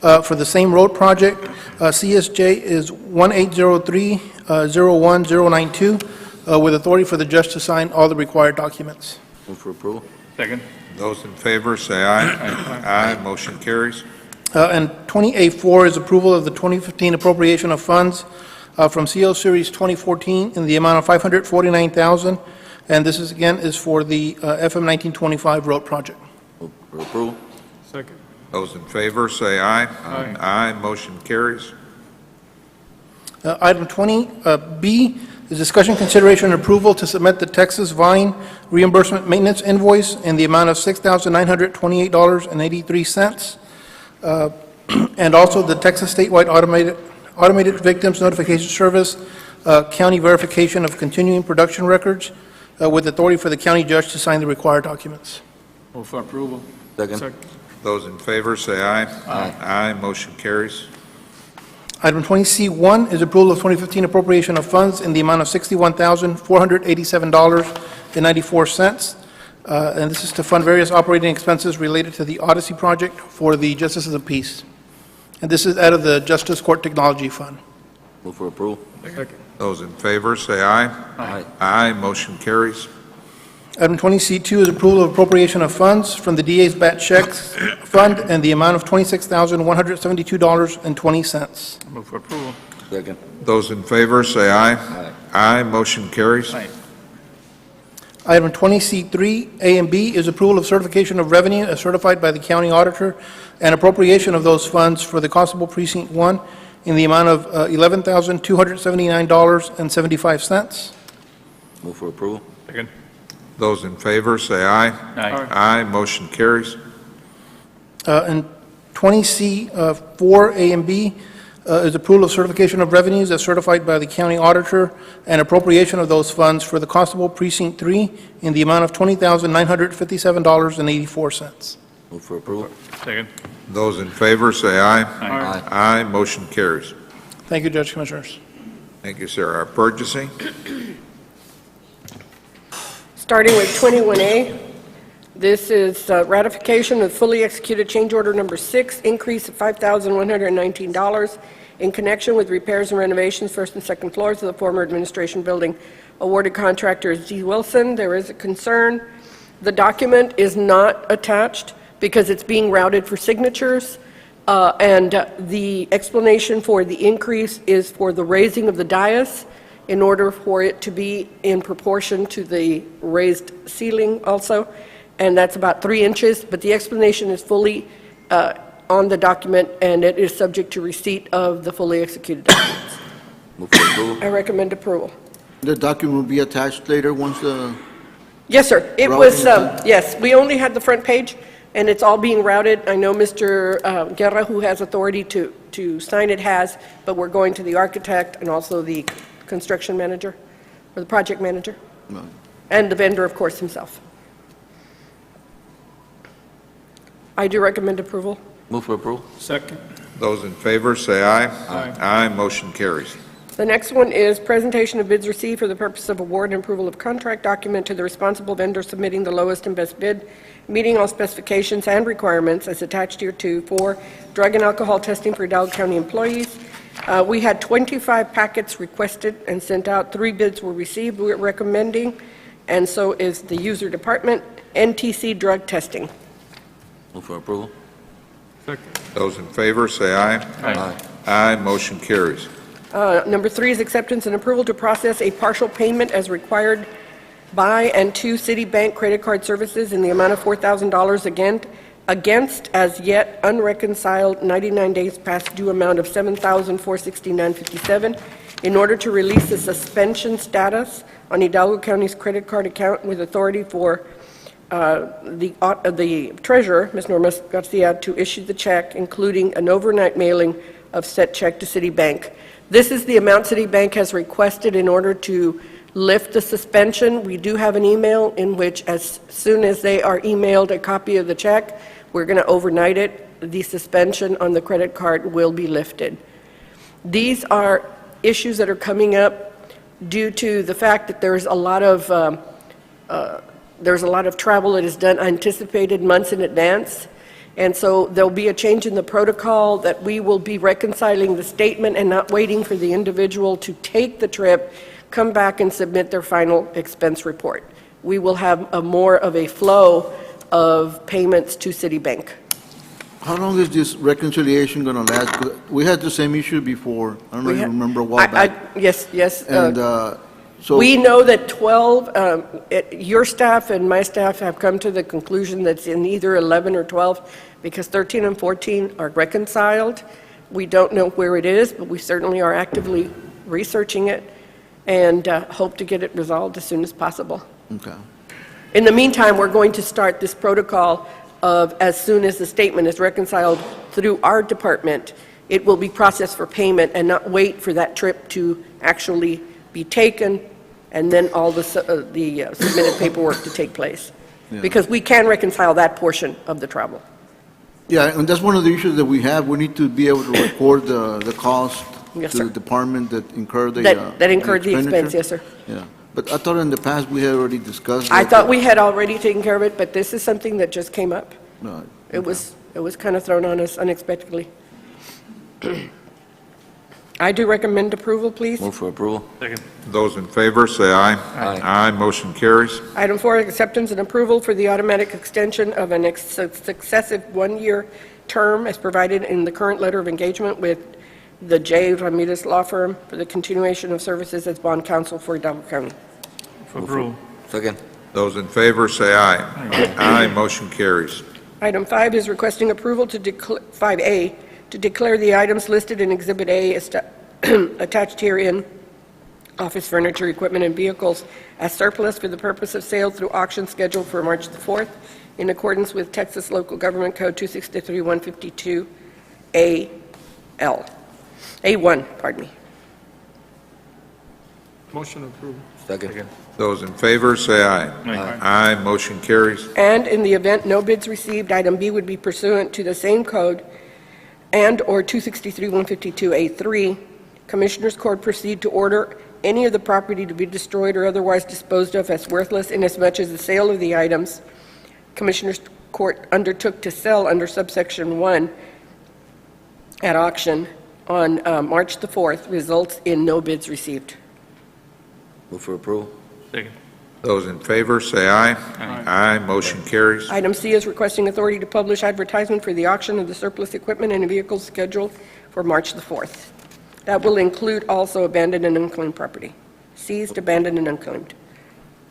for the same road project. CSJ is 180301092 with authority for the judge to sign all the required documents. Move for approval. Second. Those in favor, say aye. Aye, motion carries. And 20A4 is approval of the 2015 appropriation of funds from CO Series 2014 in the amount of $549,000, and this is, again, is for the FM 1925 road project. Move for approval. Second. Those in favor, say aye. Aye. Aye, motion carries. Item 20B is discussion, consideration, and approval to submit the Texas Vine reimbursement maintenance invoice in the amount of $6,928.83, and also the Texas statewide automated victims notification service, county verification of continuing production records, with authority for the county judge to sign the required documents. Move for approval. Second. Those in favor, say aye. Aye. Aye, motion carries. Item 20C1 is approval of 2015 appropriation of funds in the amount of $61,487.94. And this is to fund various operating expenses related to the Odyssey project for the Justices of Peace. And this is out of the Justice Court Technology Fund. Move for approval. Second. Those in favor, say aye. Aye. Aye, motion carries. Item 20C2 is approval of appropriation of funds from the DA's Bat Checks Fund and the amount of $26,172.20. Move for approval. Second. Those in favor, say aye. Aye. Aye, motion carries. Aye. Item 20C3, A and B, is approval of certification of revenue as certified by the county auditor and appropriation of those funds for the Constable Precinct 1 in the amount of $11,279.75. Move for approval. Second. Those in favor, say aye. Aye. Aye, motion carries. And 20C4, A and B, is approval of certification of revenues as certified by the county auditor and appropriation of those funds for the Constable Precinct 3 in the amount of $20,957.84. Move for approval. Second. Those in favor, say aye. Aye. Aye, motion carries. Thank you, Judge Commissioners. Thank you, sir. Our purchasing, Starting with 21A, this is ratification of fully executed change order number 6, increase of $5,119 in connection with repairs and renovations, first and second floors of the former administration building. Awarded contractor is D. Wilson. There is a concern. The document is not attached because it's being routed for signatures, and the explanation for the increase is for the raising of the dais in order for it to be in proportion to the raised ceiling also, and that's about 3 inches, but the explanation is fully on the document, and it is subject to receipt of the fully executed documents. Move for approval. I recommend approval. The document will be attached later once the, Yes, sir. It Routing was, is done? yes, we only had the front page, and it's all being routed. I know Mr. Guerra, who has authority to sign it, has, but we're going to the architect and also the construction manager, or the project manager, and the vendor, of course, himself. I do recommend approval. Move for approval. Second. Those in favor, say aye. Aye. Aye, motion carries. The next one is presentation of bids received for the purpose of award and approval of contract document to the responsible vendor submitting the lowest and best bid, meeting all specifications and requirements as attached here to for drug and alcohol testing for Hidalgo County employees. We had 25 packets requested and sent out. 3 bids were received. We're recommending, and so is the user department, NTC drug testing. Move for approval. Second. Those in favor, say aye. Aye. Aye, motion carries. Number 3 is acceptance and approval to process a partial payment as required by and to Citibank credit card services in the amount of $4,000 against as yet unreconciled 99 days past due amount of $7,469.57 in order to release the suspension status on Hidalgo County's credit card account with authority for the treasurer, Ms. Norma Garcia, to issue the check, including an overnight mailing of said check to Citibank. This is the amount Citibank has requested in order to lift the suspension. We do have an email in which, as soon as they are emailed a copy of the check, we're going to overnight it. The suspension on the credit card will be lifted. These are issues that are coming up due to the fact that there's a lot of travel that is done anticipated months in advance. And so there'll be a change in the protocol that we will be reconciling the statement and not waiting for the individual to take the trip, come back and submit their final expense report. We will have more of a flow of payments to Citibank. how long is this reconciliation going to last? 'Cause we had the same issue before. I don't know if you remember a while back. Yes. And so. We know that 12, your staff and my staff have come to the conclusion that's in either 11 or 12, because 13 and 14 are reconciled. We don't know where it is, but we certainly are actively researching it and hope to get it resolved as soon as possible. Okay. In the meantime, we're going to start this protocol of, as soon as the statement is reconciled through our department, it will be processed for payment and not wait for that trip to actually be taken and then all the submitted paperwork to take place. Yeah. Because we can reconcile that portion of the travel. Yeah, and that's one of the issues that we have. We need to be able to record the cost Yes, to sir. the department that incurred the That incurred the expense, expenditure. yes, sir. Yeah, but I thought in the past we had already discussed. I that. thought we had already taken care of it, but this is something that just came up. No, It was kind of thrown on us unexpectedly. I do recommend approval, please. Move for approval. Second. Those in favor, say aye. Aye. Aye, motion carries. Item 4, acceptance and approval for the automatic extension of an successive one-year term as provided in the current letter of engagement with the J. Ramirez Law Firm for the continuation of services as bond counsel for Hidalgo County. For approval. Second. Those in favor, say aye. Aye, motion carries. Item 5 is requesting approval to 5A, to declare the items listed in Exhibit A attached herein, office furniture, equipment, and vehicles, as surplus for the purpose of sale through auction scheduled for March the 4th, in accordance with Texas Local Government Code 263-152 A1, pardon me. Motion approved. Second. Those in favor, say aye. Aye. Aye, motion carries. And in the event no bids received, item B would be pursuant to the same code and/or 263-152A3. Commissioners Court proceed to order any of the property to be destroyed or otherwise disposed of as worthless inasmuch as the sale of the items Commissioners Court undertook to sell under subsection 1 at auction on March the 4th results in no bids received. Move for approval. Second. Those in favor, say aye. Aye, motion carries. Item C is requesting authority to publish advertisement for the auction of the surplus equipment and vehicles scheduled for March the 4th. That will include also abandoned and unclaimed property. seized, abandoned, and unclaimed.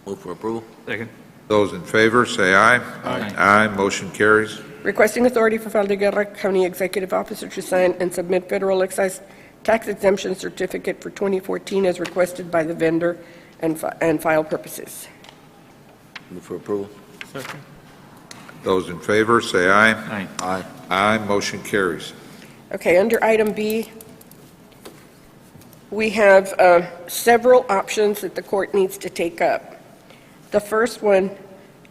Move for approval. Second. Those in favor, say aye. Aye, motion carries. Requesting authority for Valdeguerra County Executive Officer to sign and submit federal excise tax exemption certificate for 2014 as requested by the vendor and file purposes. Move for approval. Second. Those in favor, say aye. Aye. Aye. Aye, motion carries. Okay, under item B, we have several options that the court needs to take up. The first one,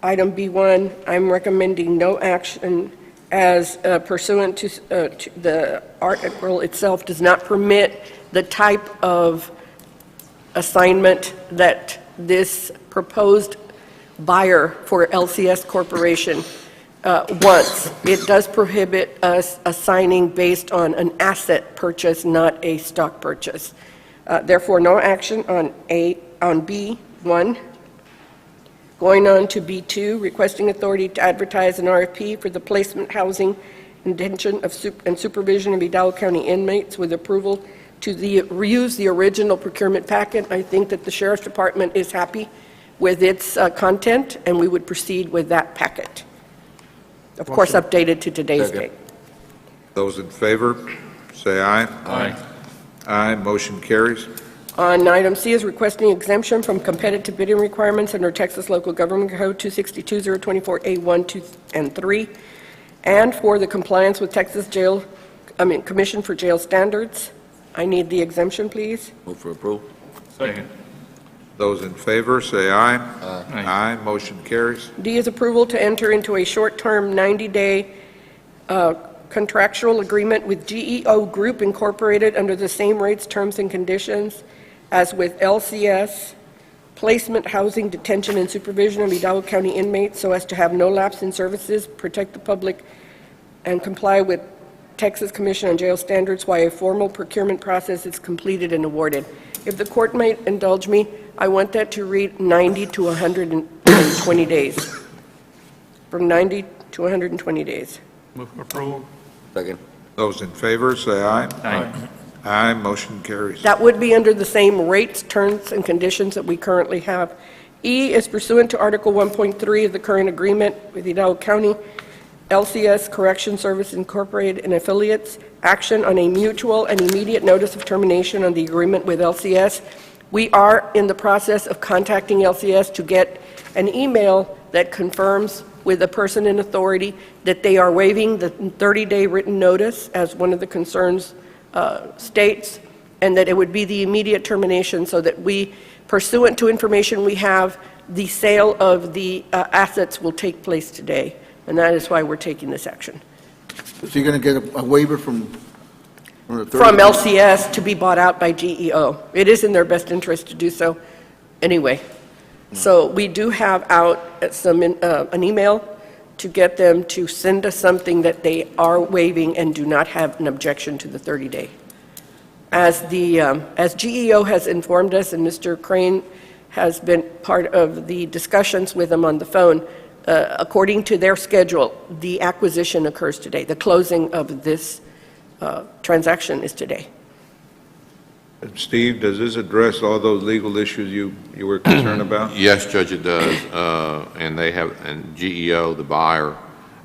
item B1, I'm recommending no action as pursuant to the article itself does not permit the type of assignment that this proposed buyer for LCS Corporation wants. It does prohibit us assigning based on an asset purchase, not a stock purchase. Therefore, no action on B1. Going on to B2, requesting authority to advertise an RFP for the placement, housing, and detention and supervision of Hidalgo County inmates with approval to reuse the original procurement packet. I think that the Sheriff's Department is happy with its content, and we would proceed with that packet. Of course, updated to today's date. Those in favor, say aye. Aye. Aye, motion carries. On item C is requesting exemption from competitive bidding requirements under Texas Local Government Code 262-024A1, 2, and 3, and for the compliance with Texas Commission for Jail Standards. I need the exemption, please. Move for approval. Second. Those in favor, say aye. Aye. Aye, motion carries. D is approval to enter into a short-term 90-day contractual agreement with GEO Group Incorporated under the same rates, terms, and conditions as with LCS, placement, housing, detention, and supervision of Hidalgo County inmates so as to have no lapse in services, protect the public, and comply with Texas Commission on Jail Standards while a formal procurement process is completed and awarded. If the court may indulge me, I want that to read 90 to 120 days. From 90 to 120 days. Move for approval. Second. Those in favor, say aye. Aye. Aye, motion carries. That would be under the same rates, terms, and conditions that we currently have. E is pursuant to Article 1.3 of the current agreement with Hidalgo County, LCS Correction Service Incorporated and affiliates, action on a mutual and immediate notice of termination on the agreement with LCS. We are in the process of contacting LCS to get an email that confirms with a person in authority that they are waiving the 30-day written notice as one of the concerns states, and that it would be the immediate termination so that we, pursuant to information we have, the sale of the assets will take place today. And that is why we're taking this action. So you're going to get a waiver from the 30? From LCS to be bought out by GEO. It is in their best interest to do so anyway. So we do have out an email to get them to send us something that they are waiving and do not have an objection to the 30-day. As GEO has informed us, and Mr. Crane has been part of the discussions with them on the phone, according to their schedule, the acquisition occurs today. The closing of this transaction is today. And Steve, does this address all those legal issues you were concerned about? Yes, Judge, it does. And GEO, the buyer,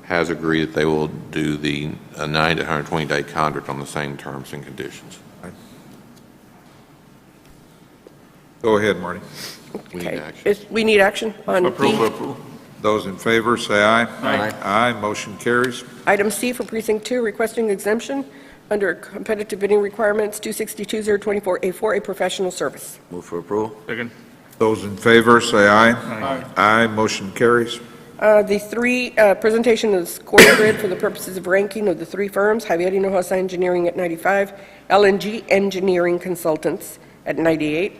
has agreed that they will do the 90 to 120-day contract on the same terms and conditions. Go ahead, Marty. We need Okay. action. We need action on Approval. D. Those in favor, say aye. Aye. Aye, motion carries. Item C for Precinct 2, requesting exemption under competitive bidding requirements 262-024A4, a professional service. Move for approval. Second. Those in favor, say aye. Aye. Aye, motion carries. The three, presentation of the score grid for the purposes of ranking of the three firms, Javier Hinojosa Engineering at 95, LNG Engineering Consultants at 98,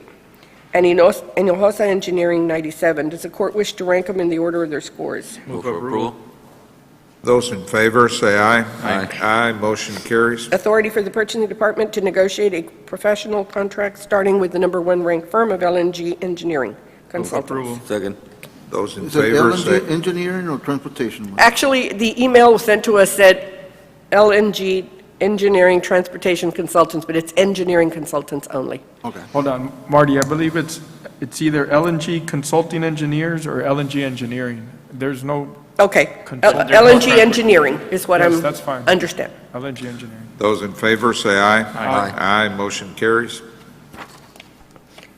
and Hinojosa Engineering 97. Does the court wish to rank them in the order of their scores? Move for approval. Those in favor, say aye. Aye. Aye, motion carries. Authority for the purchasing department to negotiate a professional contract starting with the number one ranked firm of LNG Engineering Consultants. Second. Those in Is it favor, LNG say... engineering or transportation? Actually, the email was sent to us said LNG engineering transportation consultants, but it's engineering consultants only. Okay. Hold on, Marty, I believe it's either LNG Consulting Engineers or LNG Engineering. There's no, Okay, Control- LNG engineering is what Yes, I'm, that's fine. understand. LNG Engineering. Those in favor, say aye. Aye. Aye, motion carries.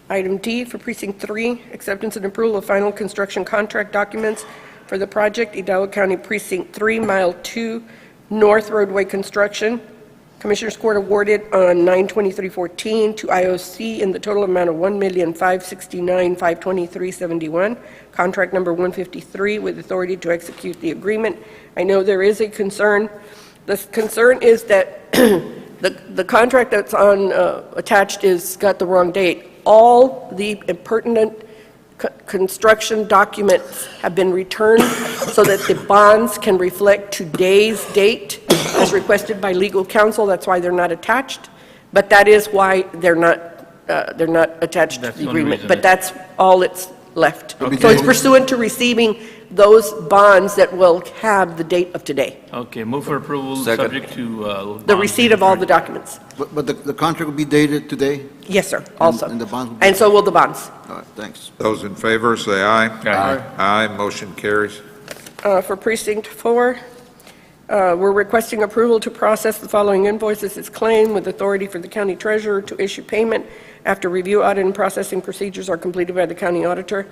Item D for Precinct 3, acceptance and approval of final construction contract documents for the project Hidalgo County Precinct 3, Mile 2 North Roadway Construction. Commissioners Court awarded on 9/23/14 to IOC in the total amount of $1,569,523.71. Contract number 153 with authority to execute the agreement. I know there is a concern. The concern is that the contract that's on attached is got the wrong date. All the pertinent construction documents have been returned so that the bonds can reflect today's date as requested by legal counsel. That's why they're not attached. But that is why they're not attached to That's the the only agreement. reason But it- that's all it's left. Okay. So it's pursuant to receiving those bonds that will have the date of today, Okay, move for approval, Second. subject to... the bonds receipt being of all the returned. documents. But the contract will be dated today? Yes, sir, also. And the bonds will be... And so will the bonds. All right, thanks. Those in favor, say aye. Aye. Aye, motion carries. For Precinct 4, we're requesting approval to process the following invoices as claimed with authority for the county treasurer to issue payment after review, audit, and processing procedures are completed by the county auditor.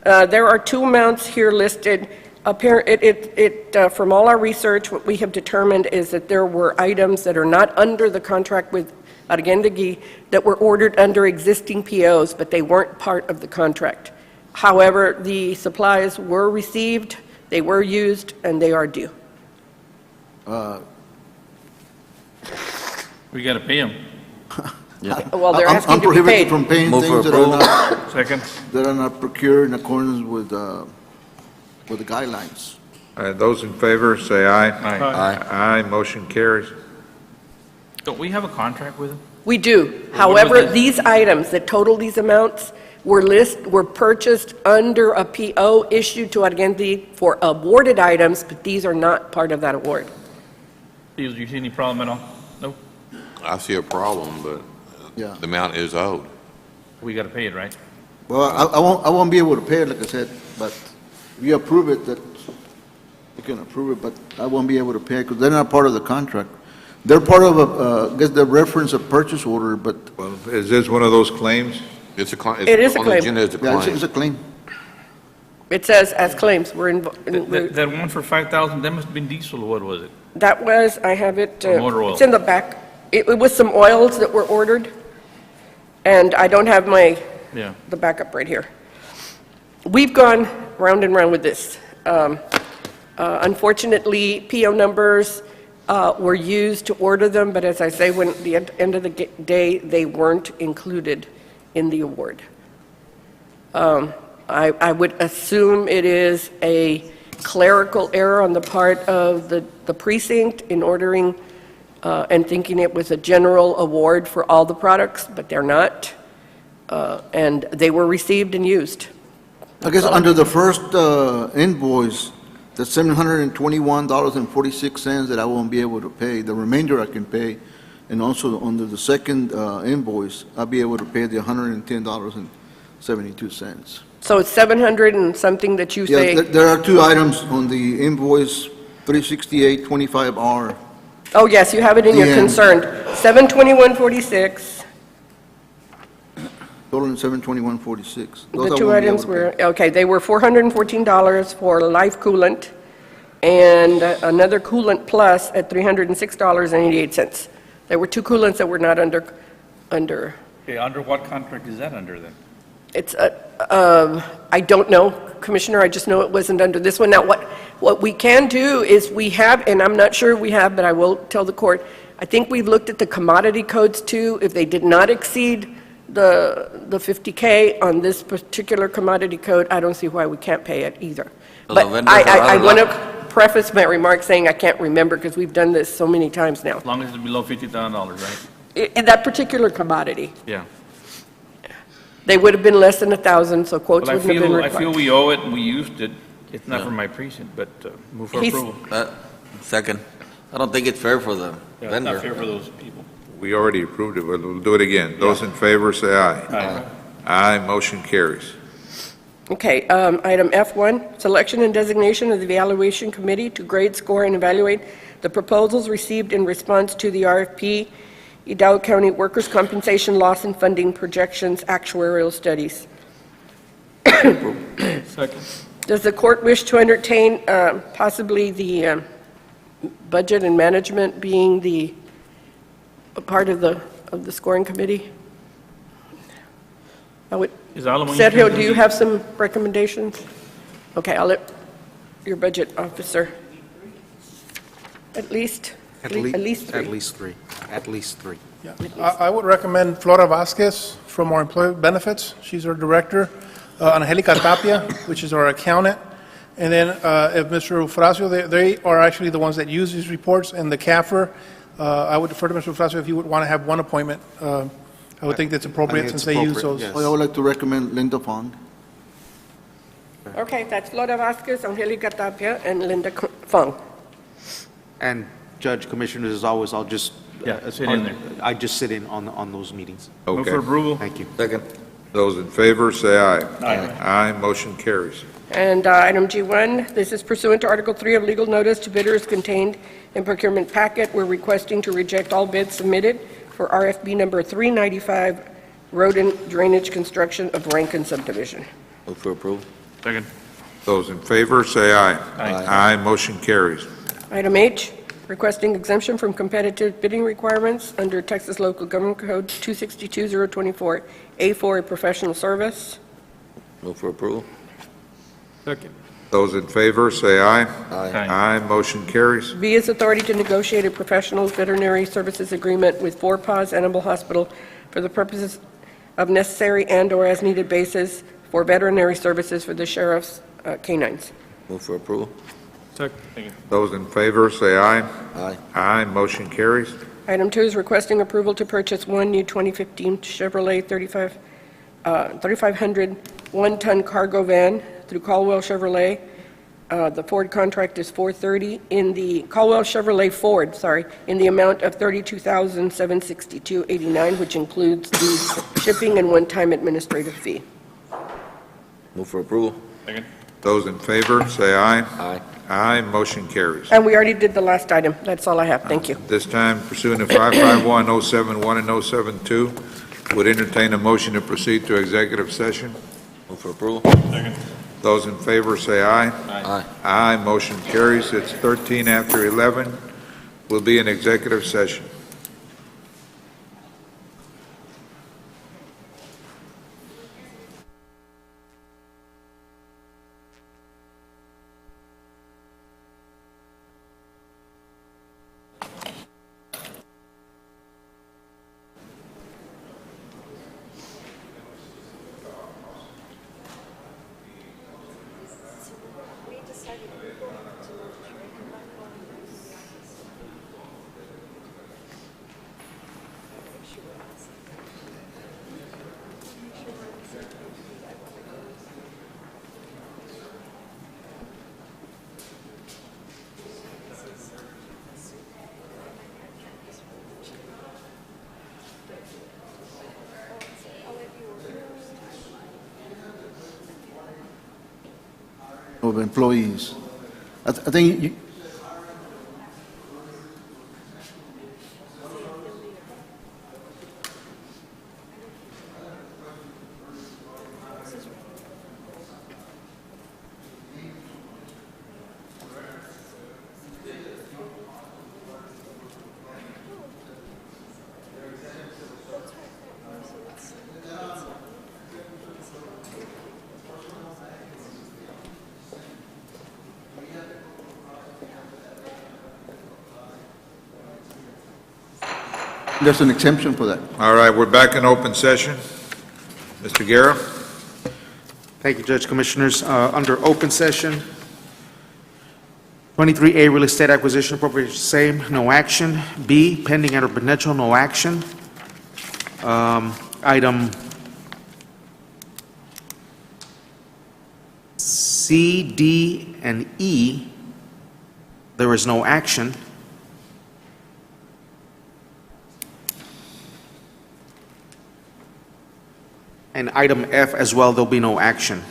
There are two amounts here listed. From all our research, what we have determined is that there were items that are not under the contract with Arguindegui that were ordered under existing POs, but they weren't part of the contract. However, the supplies were received, they were used, and they are due. We got to pay them. Well, they're I'm asking to be prohibited paid. from paying Move for things that are approval. not, Second. that are not procured in accordance with the guidelines. Those in favor, say aye. Aye. Aye, motion carries. Don't we have a contract with them? We do. was However, this? these items that total these amounts were purchased under a PO issued to Arguindegui for awarded items, but these are not part of that award. Do you see any problem at all? No? I see a problem, but Yeah. the amount is owed. We got to pay it, right? Well, I won't be able to pay it, like I said, but if you approve it, that, you can approve it, but I won't be able to pay it, because they're not part of the contract. They're part of I guess the reference of purchase order, but, Well, is this one of those claims? It's a claim. It is a On the claim. agenda, it's a yeah, claim. it's a claim. It says as claims, That one for 5,000, that must have been diesel, or what was it? that was, I have it, Or motor oil. it's in the back. It was some oils that were ordered, and I don't have Yeah. the backup right here. We've gone round and round with this. Unfortunately, PO numbers were used to order them, but as I say, when at the end of the day, they weren't included in the award. I would assume it is a clerical error on the part of the precinct in ordering and thinking it was a general award for all the products, but they're not. And they were received and used. I guess under the first invoice, the $721.46 that I won't be able to pay, the remainder I can pay, and also under the second invoice, I'll be able to pay the $110.72. So it's 700 and something that you Yeah, say, there are two items on the invoice, 36825R. oh, yes, you have it in your Yeah. concerned. 721.46, Total of $721.46. the two items were, okay, they were $414 for life coolant and another coolant plus at $306.88. There were two coolants that were not under, Okay, under what contract is that under then? it's, I don't know, Commissioner, I just know it wasn't under this one. Now, what we can do is we have, and I'm not sure we have, but I will tell the court, I think we've looked at the commodity codes too. If they did not exceed the 50K on this particular commodity code, I don't see why we can't pay it either. So But the vendors are I out of want to luck. preface my remarks saying I can't remember because we've done this so many times now. As long as it's below $50,000, right? In that particular commodity, Yeah. they would have been less than 1,000, so quotes Well, I wouldn't have been feel required. we owe it, and we used it. It's not Yeah. for my precinct, but move for He's- approval. Second. I don't think it's fair for the Yeah, it's vendor. not fair for those people. We already approved it, but we'll do it again. Those in favor, say aye. Aye. Aye, motion carries. Okay, item F1, selection and designation of the evaluation committee to grade, score, and evaluate the proposals received in response to the RFP, Hidalgo County Workers' Compensation Loss and Funding Projections Actuarial Studies. Second. Does the court wish to entertain possibly the budget and management being the a part of the scoring committee? I would, Is Alamo Sergio, do you have some recommendations? Okay, I'll let your budget officer. At least three. At least three. At least three. Yeah. I would recommend Flora Vasquez from our employee benefits. She's our director. Angelica Tapia, which is our accountant. And then if Mr. Eufrasio, they are actually the ones that use these reports, and the CAFR. I would defer to Mr. Eufrasio if you would want to have one appointment. I would think that's appropriate since they use those. I would like to recommend Linda Fong. Okay, that's Flora Vasquez, Angelica Tapia, and Linda Fong. And Judge, Commissioners, as always, I'll just... sit in there. I just sit in on those meetings. Move Okay. for approval. Thank you. Second. Those in favor, say aye. Aye. Aye, motion carries. And item G1, this is pursuant to Article 3 of legal notice to bidders contained in procurement packet. We're requesting to reject all bids submitted for RFB number 395, road and drainage construction of Rankin subdivision. Move for approval. Second. Those in favor, say aye. Aye. Aye, motion carries. Item H, requesting exemption from competitive bidding requirements under Texas Local Government Code 262-024, A4, a professional service. Move for approval. Second. Those in favor, say aye. Aye. Aye, motion carries. B is authority to negotiate a professional veterinary services agreement with Four Paws Animal Hospital for the purposes of necessary and/or as-needed basis for veterinary services for the sheriff's canines. Move for approval. Second. Those in favor, say aye. Aye. Aye, motion carries. Item 2 is requesting approval to purchase one new 2015 Chevrolet 3500 one-ton cargo van through Caldwell Chevrolet. The Ford contract is $430 in the Caldwell Chevrolet Ford, in the amount of $32,762.89, which includes the shipping and one-time administrative fee. Move for approval. Second. Those in favor, say aye. Aye. Aye, motion carries. And we already did the last item. That's all I have. Thank you. This time pursuant to 551, 071, and 072, would entertain a motion to proceed to executive session. Move for approval. Second. Those in favor, say aye. Aye. Aye, motion carries. It's 13 after 11. We'll be in executive session. Of employees. I think you, there's an exemption for that. All right, we're back in open session. Mr. Guerra? Thank you, Judge, Commissioners. Under open session, 23A, real estate acquisition appropriation, same, no action. B, pending and or potential, no action. Item C, D, and E, there is no action. And item F as well, there'll be no action.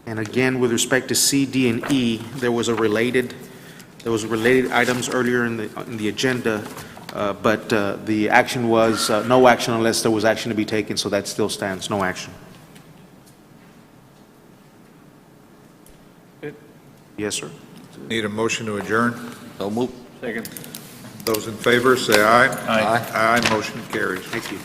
And again, with respect to C, D, and E, there was related items earlier in the agenda, but the action was no action unless there was action to be taken, so that still stands, no action. Yes, sir. Need a motion to adjourn? So move. Second. Those in favor, say aye. Aye. Aye, motion carries. Thank you.